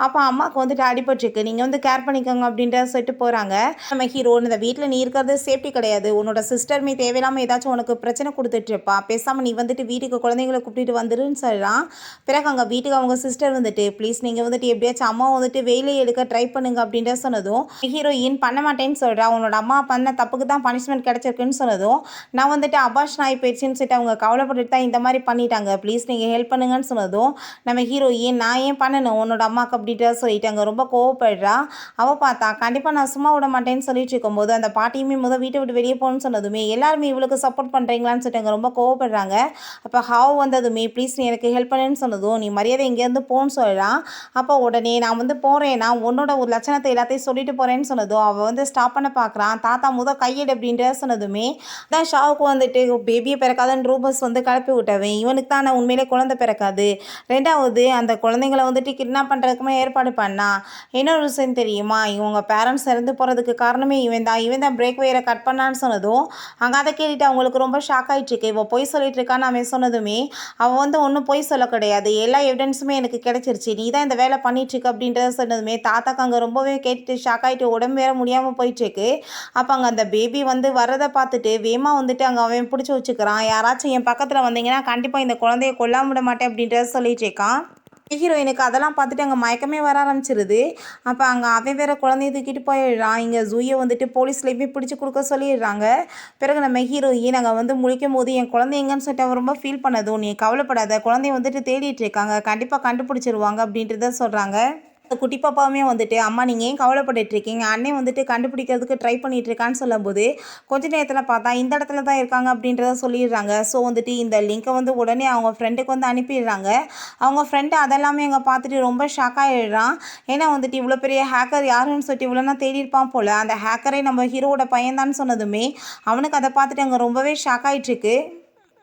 அப்போ அம்மாவுக்கு வந்துட்டு அடிபட்டுருக்கு, நீங்கள் வந்து கேர் பண்ணிக்கோங்க அப்படின்ற சொல்லிட்டு போகிறாங்க. நம்ம ஹீரோ, இந்த வீட்டில் நீ இருக்கிறது சேஃப்டி கிடையாது, உன்னோட சிஸ்டருமே தேவையில்லாமல் ஏதாச்சும் உனக்கு பிரச்சனை கொடுத்துட்ருப்பா, பேசாமல் நீ வந்துட்டு வீட்டுக்கு குழந்தைங்களை கூப்பிட்டு வந்துருன்னு சொல்கிறான். பிறகு அங்கே வீட்டுக்கு அவங்க சிஸ்டர் வந்துட்டு ப்ளீஸ் நீங்கள் வந்துட்டு எப்படியாச்சும் அம்மா வந்துட்டு வெயிலே எடுக்க ட்ரை பண்ணுங்க அப்படின்ற சொன்னதும் ஹீரோயின் பண்ண மாட்டேன்னு சொல்கிறா, உன்னோட அம்மா பண்ண தப்புக்கு தான் பனிஷ்மெண்ட் கிடச்சிருக்குன்னு சொன்னதும், நான் வந்துட்டு அபார்ஷன் ஆகி போயிடுச்சுன்னு சொல்லிட்டு அவங்க கவலைப்பட்டுட்டு தான் இந்த மாதிரி பண்ணிட்டாங்க, ப்ளீஸ் நீங்கள் ஹெல்ப் பண்ணுங்கன்னு சொன்னதும் நம்ம ஹீரோயின் நான் ஏன் பண்ணணும் உன்னோட அம்மாவுக்கு அப்படின்ற சொல்லிட்டு அங்கே ரொம்ப கோவப்படுறா. அவள் பார்த்தா கண்டிப்பாக நான் சும்மா விட மாட்டேன்னு சொல்லிட்டு இருக்கும்போது அந்த பாட்டியுமே வீட்டை விட்டு வெளியே போகணும்னு சொன்னதுமே எல்லாருமே இவளுக்கு சப்போர்ட் பண்ணுறீங்களான்னு சொல்லிட்டு அங்கே ரொம்ப கோவப்படுறாங்க. அப்போ ஹாவ் வந்ததுமே ப்ளீஸ் நீ எனக்கு ஹெல்ப் பண்ணுன்னு சொன்னதும் நீ மரியாதை இங்கேருந்து போன்னு சொல்கிறான். அப்போ உடனே நான் வந்து போகிறேன்னா உன்னோட ஒரு லட்சணத்தை எல்லாத்தையும் சொல்லிட்டு போகிறேன்னு சொன்னதும் அவள் வந்து ஸ்டாப் பண்ண பார்க்குறான். தாத்தா கையெடு அப்படின்ற சொன்னதுமே தான் ஷாவுக்கு வந்துட்டு பேபியை பிறக்காதன்னு ரூபஸ் வந்து கிளப்பி விட்டவன் இவனுக்கு தான் நான் உண்மையிலே குழந்தை பிறக்காது, ரெண்டாவது அந்த குழந்தைங்களை வந்துட்டு கிட்னாப் பண்ணுறதுக்குமே ஏற்பாடு பண்ணான். இன்னொரு விஷயம் தெரியுமா, இவங்க பேரண்ட்ஸ் இறந்து போகிறதுக்கு காரணமே இவன் தான் பிரேக் வயரை கட் பண்ணான்னு சொன்னதும் அங்கே அதை கேட்டுட்டு அவங்களுக்கு ரொம்ப ஷாக் ஆகிட்டுருக்கு. இவள் பொய் சொல்லிட்டு இருக்கான்னு அவன் சொன்னதுமே அவள் வந்து ஒன்றும் பொய் சொல்ல கிடையாது, எல்லா எவிடன்ஸுமே எனக்கு கிடைச்சிருச்சு, நீ தான் இந்த வேலை பண்ணிட்டுருக்கு அப்படின்றத சொன்னதுமே தாத்தாக்கு அங்கே ரொம்பவே கேட்டுட்டு ஷாக் ஆகிட்டு உடம்பு வேற முடியாமல் போயிட்டுருக்கு. அப்போ அங்கே அந்த பேபி வந்து வர்றதை பார்த்துட்டு வேமா வந்துட்டு அங்கே அவன் பிடிச்சி வச்சுக்கிறான், யாராச்சும் என் பக்கத்தில் வந்தீங்கன்னா கண்டிப்பாக இந்த குழந்தைய கொல்லாம விட மாட்டேன் அப்படின்றத சொல்லிட்டு இருக்கான். ஹீரோயினுக்கு அதெல்லாம் பார்த்துட்டு அங்கே மயக்கமே வர ஆரம்பிச்சிருது. அப்போ அங்கே அவன் வேற குழந்தைய தூக்கிட்டு போயிடுறான். இங்கே ஜூயை வந்துட்டு போலீஸ்லேயுமே பிடிச்சி கொடுக்க சொல்லிடுறாங்க. பிறகு நம்ம ஹீரோயின் அங்கே வந்து முழிக்கும் போது என் குழந்தை எங்கன்னு சொல்லிட்டு அவன் ரொம்ப ஃபீல் பண்ணதும் நீ கவலைப்படாத, குழந்தைய வந்துட்டு தேடிட்டு இருக்காங்க, கண்டிப்பாக கண்டுபிடிச்சிருவாங்க அப்படின்றத சொல்கிறாங்க. அந்த குட்டி பாப்பாவுமே வந்துட்டு அம்மா நீங்கள் ஏன் கவலைப்பட்டுட்டு இருக்கீங்க, அண்ணன் வந்துட்டு கண்டுபிடிக்கிறதுக்கு ட்ரை பண்ணிட்டு இருக்கான்னு சொல்லும்போது கொஞ்ச நேரத்தில் பார்த்தா இந்த இடத்துல தான் இருக்காங்க அப்படின்றத சொல்லிடுறாங்க. ஸோ வந்துட்டு இந்த லிங்கை வந்து உடனே அவங்க ஃப்ரெண்டுக்கு வந்து அனுப்பிடுறாங்க. அவங்க ஃப்ரெண்டு அதெல்லாமே அங்கே பார்த்துட்டு ரொம்ப ஷாக் ஆகிடுறான். ஏன்னா வந்துட்டு இவ்வளோ பெரிய ஹேக்கர் யாருன்னு சொல்லிட்டு இவ்வளோனா தேடி இருப்பான் போல். அந்த ஹேக்கரை நம்ம ஹீரோவோட பையன்தான்னு சொன்னதுமே அவனுக்கு அதை பார்த்துட்டு அங்கே ரொம்பவே ஷாக் ஆகிட்டு இருக்கு.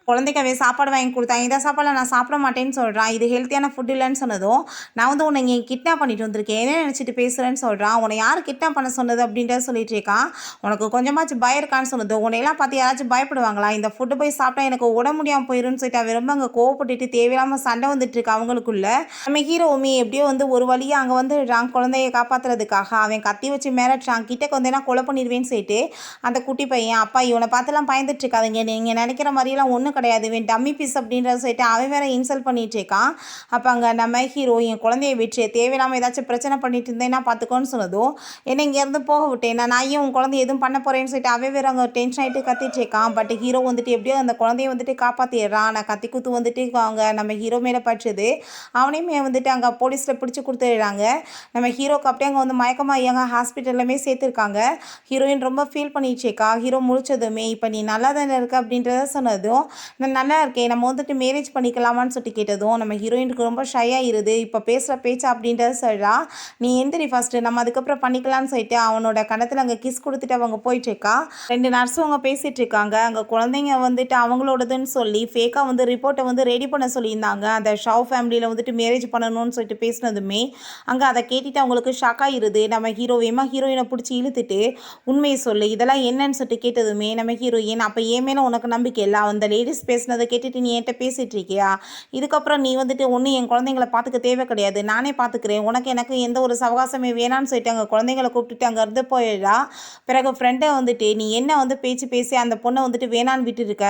குழந்தைக்கு அவன் சாப்பாடு வாங்கி கொடுத்தான். இந்த சாப்பாடில் நான் சாப்பிட மாட்டேன்னு சொல்கிறான். இது ஹெல்த்தியான ஃபுட் இல்லைன்னு சொன்னதும் நான் வந்து உன்னை இங்கே கிட்னாப் பண்ணிட்டு வந்திருக்கேன், என்ன நினச்சிட்டு பேசுகிறேன்னு சொல்கிறான். உன்னை யார் கிட்னாப் பண்ண சொன்னது அப்படின்றத சொல்லிட்டு இருக்கான். உனக்கு கொஞ்சமாச்சும் பயம் இருக்கான்னு சொன்னது. உன்னையெல்லாம் பார்த்து யாராச்சும் பயப்படுவாங்களா, இந்த ஃபுட்டு போய் சாப்பிட்டா எனக்கு உடம்பு முடியாமல் போயிருன்னு சொல்லிட்டு அவன் ரொம்ப அங்கே கோவப்பட்டுட்டு தேவையில்லாமல் சண்டை வந்துட்டு இருக்கு அவங்களுக்குள்ள. நம்ம ஹீரோவுமே எப்படியோ வந்து ஒரு வழியாக அங்கே வந்துடுறான் குழந்தைய காப்பாற்றுறதுக்காக. அவன் கத்தி வச்சு மிரட்டுறான், கிட்டக்கு வந்தேன்னா கொலை பண்ணிடுவேன்னு சொல்லிட்டு. அந்த குட்டி பையன் அப்பா இவனை பார்த்துலாம் பயந்துட்டு இருக்காதுங்க, நீங்கள் நினைக்கிற மாதிரிலாம் ஒன்றும் கிடையாது, இவன் டம்மி பீஸ் அப்படின்றத சொல்லிட்டு அவன் வேற இன்சல்ட் பண்ணிட்டு இருக்கான். அப்போ அங்கே நம்ம ஹீரோ என் குழந்தைய விட்டு தேவையில்லாமல் ஏதாச்சும் பிரச்சனை பண்ணிட்டு இருந்தேன்னா பார்த்துக்கோன்னு சொன்னதும் என்ன இங்கேருந்து போக விட்டேன், நான் ஏன் உன் குழந்தைய எதுவும் பண்ண போகிறேன்னு சொல்லிட்டு அவன் வேற அங்கே டென்ஷன் ஆகிட்டு கத்திட்டு இருக்கான். பட் ஹீரோ வந்துட்டு எப்படியோ அந்த குழந்தைய வந்துட்டு காப்பாற்றிடுறான். நான் கத்தி குத்து வந்துட்டு அவங்க நம்ம ஹீரோ மேலே பற்றுது. அவனையுமே வந்துட்டு அங்கே போலீஸில் பிடிச்சி கொடுத்துடுறாங்க. நம்ம ஹீரோக்கு அப்படியே அங்கே வந்து மயக்கமாக எங்கள் ஹாஸ்பிட்டல்லுமே சேர்த்துருக்காங்க. ஹீரோயின் ரொம்ப ஃபீல் பண்ணிட்டு இருக்கா. ஹீரோ முடிச்சதுமே இப்போ நீ நல்லா தானே இருக்க அப்படின்றத சொன்னதும் நான் நல்லா இருக்கேன், நம்ம வந்துட்டு மேரேஜ் பண்ணிக்கலாமான்னு சொல்லிட்டு கேட்டதும் நம்ம ஹீரோயினுக்கு ரொம்ப ஷையாக இருது. இப்போ பேசுகிற பேச்சா அப்படின்றத சொல்கிறா. நீ எந்திரி ஃபஸ்ட்டு, நம்ம அதுக்கப்புறம் பண்ணிக்கலான்னு சொல்லிட்டு அவனோட கணத்தில் அங்கே கிஸ் கொடுத்துட்டு அவங்க போயிட்டுருக்கா. 2 நர்ஸும் அவங்க பேசிகிட்டு இருக்காங்க. அங்கே குழந்தைங்க வந்துட்டு அவங்களோடதுன்னு சொல்லி ஃபேக்காக வந்து ரிப்போர்ட்டை வந்து ரெடி பண்ண சொல்லியிருந்தாங்க. அந்த ஷாவ் ஃபேமிலியில் வந்துட்டு மேரேஜ் பண்ணணும்னு சொல்லிட்டு பேசினதுமே அங்கே அதை கேட்டுட்டு அவங்களுக்கு ஷாக்காக இருது. நம்ம ஹீரோயினை பிடிச்சி இழுத்துட்டு உண்மையை சொல்லு, இதெல்லாம் என்னன்னு சொல்லிட்டு கேட்டதுமே நம்ம ஹீரோயின் அப்போ ஏன் மேலே உனக்கு நம்பிக்கை இல்லை, அந்த லேடிஸ் பேசினதை கேட்டுட்டு நீ என்கிட்ட பேசிகிட்டு இருக்கியா, இதுக்கப்புறம் நீ வந்துட்டு ஒன்றும் என் குழந்தைங்களை பார்த்துக்க தேவை கிடையாது, நானே பார்த்துக்கிறேன், எனக்கு எந்த ஒரு சவகாசமே வேணான்னு சொல்லிட்டு அங்கே குழந்தைங்களை கூப்பிட்டுட்டு அங்கேருந்து போயிடா. பிறகு ஃப்ரெண்டை வந்துட்டு நீ என்ன வந்து பேசி அந்த பொண்ணை வந்துட்டு வேணான்னு விட்டுருக்க,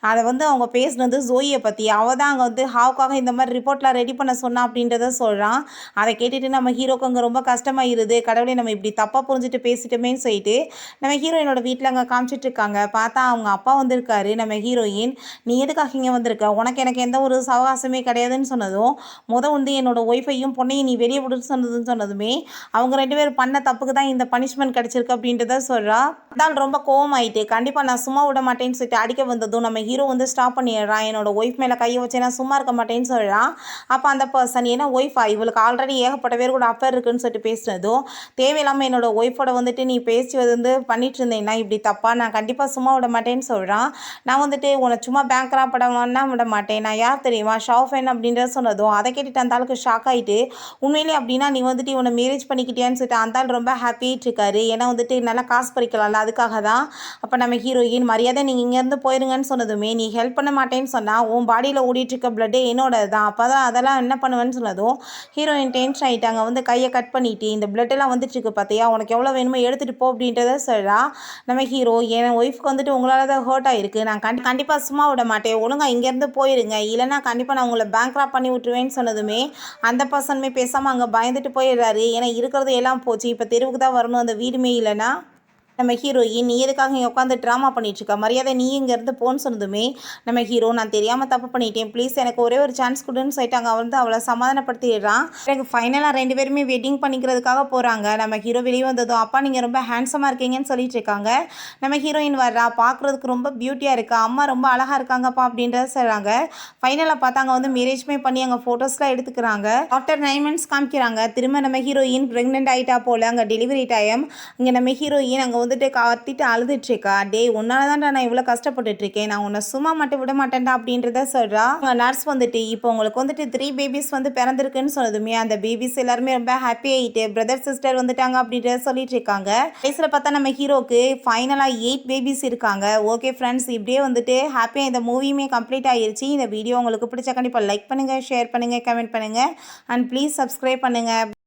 அதை வந்து அவங்க பேசுனது ஜோயியை பற்றி, அவள் தான் அங்கே வந்து ஹாவுக்காக இந்த மாதிரி ரிப்போர்ட்லாம் ரெடி பண்ண சொன்னா அப்படின்றத சொல்கிறான். அதை கேட்டுட்டு நம்ம ஹீரோக்கு அங்கே ரொம்ப கஷ்டமாயிருது. கடவுளே நம்ம இப்படி தப்பாக புரிஞ்சுட்டு பேசிட்டோமேன்னு சொல்லிட்டு நம்ம ஹீரோயினோட வீட்டில் அங்கே காமிச்சிட்டு இருக்காங்க. பார்த்தா அவங்க அப்பா வந்திருக்காரு. நம்ம ஹீரோயின் நீ எதுக்காக இங்கே வந்திருக்க, எனக்கு எந்த ஒரு சவகாசமே கிடையாதுன்னு சொன்னதும் வந்து என்னோட ஒய்ஃபையும் பொண்ணையும் நீ வெளியே விடுன்னு சொன்னதுமே அவங்க 2 பேரும் பண்ண தப்புக்கு தான் இந்த பனிஷ்மெண்ட் கிடச்சிருக்கு அப்படின்றத சொல்கிறா. அதால் ரொம்ப கோவம் ஆயிட்டு கண்டிப்பாக நான் சும்மா விட மாட்டேன்னு சொல்லிட்டு அடிக்க வந்ததும் நம்ம ஹீரோ வந்து ஸ்டாப் பண்ணிடுறான். என்னோட ஒய்ஃப் மேலே கையை வச்சு நான் சும்மா இருக்க மாட்டேன்னு சொல்கிறான். அப்போ அந்த பர்சன் ஏன்னா ஒய்ஃபா இவளுக்கு ஆல்ரெடி ஏகப்பட்ட பேர் கூட அஃபேர் இருக்குன்னு சொல்லிட்டு பேசுனதும் தேவையில்லாமல் என்னோட ஒய்ஃபோட வந்துட்டு நீ பேசி வந்து பண்ணிட்டு இருந்தேன்னா இப்படி தப்பா, நான் கண்டிப்பாக சும்மா விட மாட்டேன்னு சொல்கிறான். நான் வந்துட்டு உன்னை சும்மா பேங்க்ரா படம்னா விட மாட்டேன், நான் யார் தெரியுமா ஷாஃபேன் அப்படின்றத சொன்னதும் அதை கேட்டுட்டு அந்த ஆளுக்கு ஷாக் ஆகிட்டு உண்மையிலே அப்படின்னா நீ வந்துட்டு இவனை மேரேஜ் பண்ணிக்கிட்டியான்னு சொல்லிட்டு அந்த ஆள் ரொம்ப ஹாப்பியாகிட்டு இருக்காரு. ஏன்னா வந்துட்டு நல்லா காசு பறிக்கலாம்ல அதுக்காக தான். அப்போ நம்ம ஹீரோயின் மரியாதை நீங்கள் இங்கேருந்து போயிருங்கன்னு சொன்னதுமே நீ ஹெல்ப் பண்ண மாட்டேன்னு சொன்னால் உன் பாடியில் ஓடிட்டு இருக்க பிளட்டே என்னோட தான், அப்போ தான் அதெல்லாம் என்ன பண்ணுவேன்னு சொன்னதும் ஹீரோயின் டென்ஷன் ஆகிட்டாங்க. வந்து கையை கட் பண்ணிட்டு இந்த பிளட்டெல்லாம் வந்துட்டு இருக்கு பார்த்தியா, உனக்கு எவ்வளோ வேணுமோ எடுத்துகிட்டு போ அப்படின்றத சொல்கிறா. நம்ம ஹீரோ என் ஒய்ஃப்க்கு வந்துட்டு உங்களால் தான் ஹர்ட் ஆகிருக்கு, நான் கண்டிப்பாக சும்மா விட மாட்டேன், ஒழுங்காக இங்கேருந்து போயிருங்க, இல்லைனா கண்டிப்பாக நான் உங்களை பேங்க்ராப் பண்ணி விட்டுருவேன்னு சொன்னதுமே அந்த பர்சனுமே பேசாமல் அங்கே பயந்துட்டு போயிடுறாரு. ஏன்னா இருக்கிறது எல்லாம் போச்சு, இப்போ தெருவுக்கு தான் வரணும், அந்த வீடுமே இல்லைன்னா. நம்ம ஹீரோயின் நீ எதுக்காக இங்கே உட்காந்து ட்ராமா பண்ணிகிட்ருக்கா, மரியாதை நீ இங்கேருந்து போன்னு சொன்னதுமே நம்ம ஹீரோ நான் தெரியாமல் தப்பு பண்ணிட்டேன், ப்ளீஸ் எனக்கு ஒரே ஒரு சான்ஸ் கொடுன்னு சொல்லிட்டு அங்கே வந்து அவளை சமாதானப்படுத்திடுறான். எனக்கு ஃபைனலாக 2 பேருமே வெட்டிங் பண்ணிக்கிறதுக்காக போகிறாங்க. நம்ம ஹீரோ வெளியே வந்ததும் அப்பா நீங்கள் ரொம்ப ஹேண்ட்ஸமாக இருக்கீங்கன்னு சொல்லிட்டு இருக்காங்க. நம்ம ஹீரோயின் வர்றா, பார்க்குறதுக்கு ரொம்ப பியூட்டியாக இருக்கா, அம்மா ரொம்ப அழகாக இருக்காங்கப்பா அப்படின்றத சொல்கிறாங்க. ஃபைனலாக பார்த்தா அங்கே வந்து மேரேஜ்மே பண்ணி அங்கே ஃபோட்டோஸ்லாம் எடுத்துக்கிறாங்க. ஆஃப்டர் 9 months காமிக்கிறாங்க. திரும்ப நம்ம ஹீரோயின் ப்ரெக்னென்ட் ஆகிட்டா போல். அங்கே டெலிவரி டைம். இங்கே நம்ம ஹீரோயின் அங்கே வந்துட்டு கத்திட்டு அழுதுட்ருக்கா. டே உன்னால தான்டா நான் இவ்வளோ கஷ்டப்பட்டுட்ருக்கேன், நான் உன்னை சும்மா மட்டும் விட மாட்டேன்டா அப்படின்றத சொல்கிறா. நர்ஸ் வந்துட்டு இப்போ உங்களுக்கு வந்துட்டு 3 பேபிஸ் வந்து பிறந்திருக்குன்னு சொன்னதுமே அந்த பேபிஸ் எல்லாருமே ரொம்ப ஹாப்பி ஆகிட்டு பிரதர் சிஸ்டர் வந்துட்டாங்க அப்படின்றத சொல்லிட்டு இருக்காங்க. வயசில் பார்த்தா நம்ம ஹீரோக்கு ஃபைனலாக 8 பேபிஸ் இருக்காங்க. ஓகே ஃப்ரெண்ட்ஸ், இப்படியே வந்துட்டு ஹாப்பியாக இந்த மூவியுமே கம்ப்ளீட் ஆகிருச்சு. இந்த வீடியோ உங்களுக்கு பிடிச்சா கண்டிப்பாக லைக் பண்ணுங்கள், ஷேர் பண்ணுங்கள், கமெண்ட் பண்ணுங்கள் அண்ட் ப்ளீஸ் சப்ஸ்கிரைப் பண்ணுங்கள்.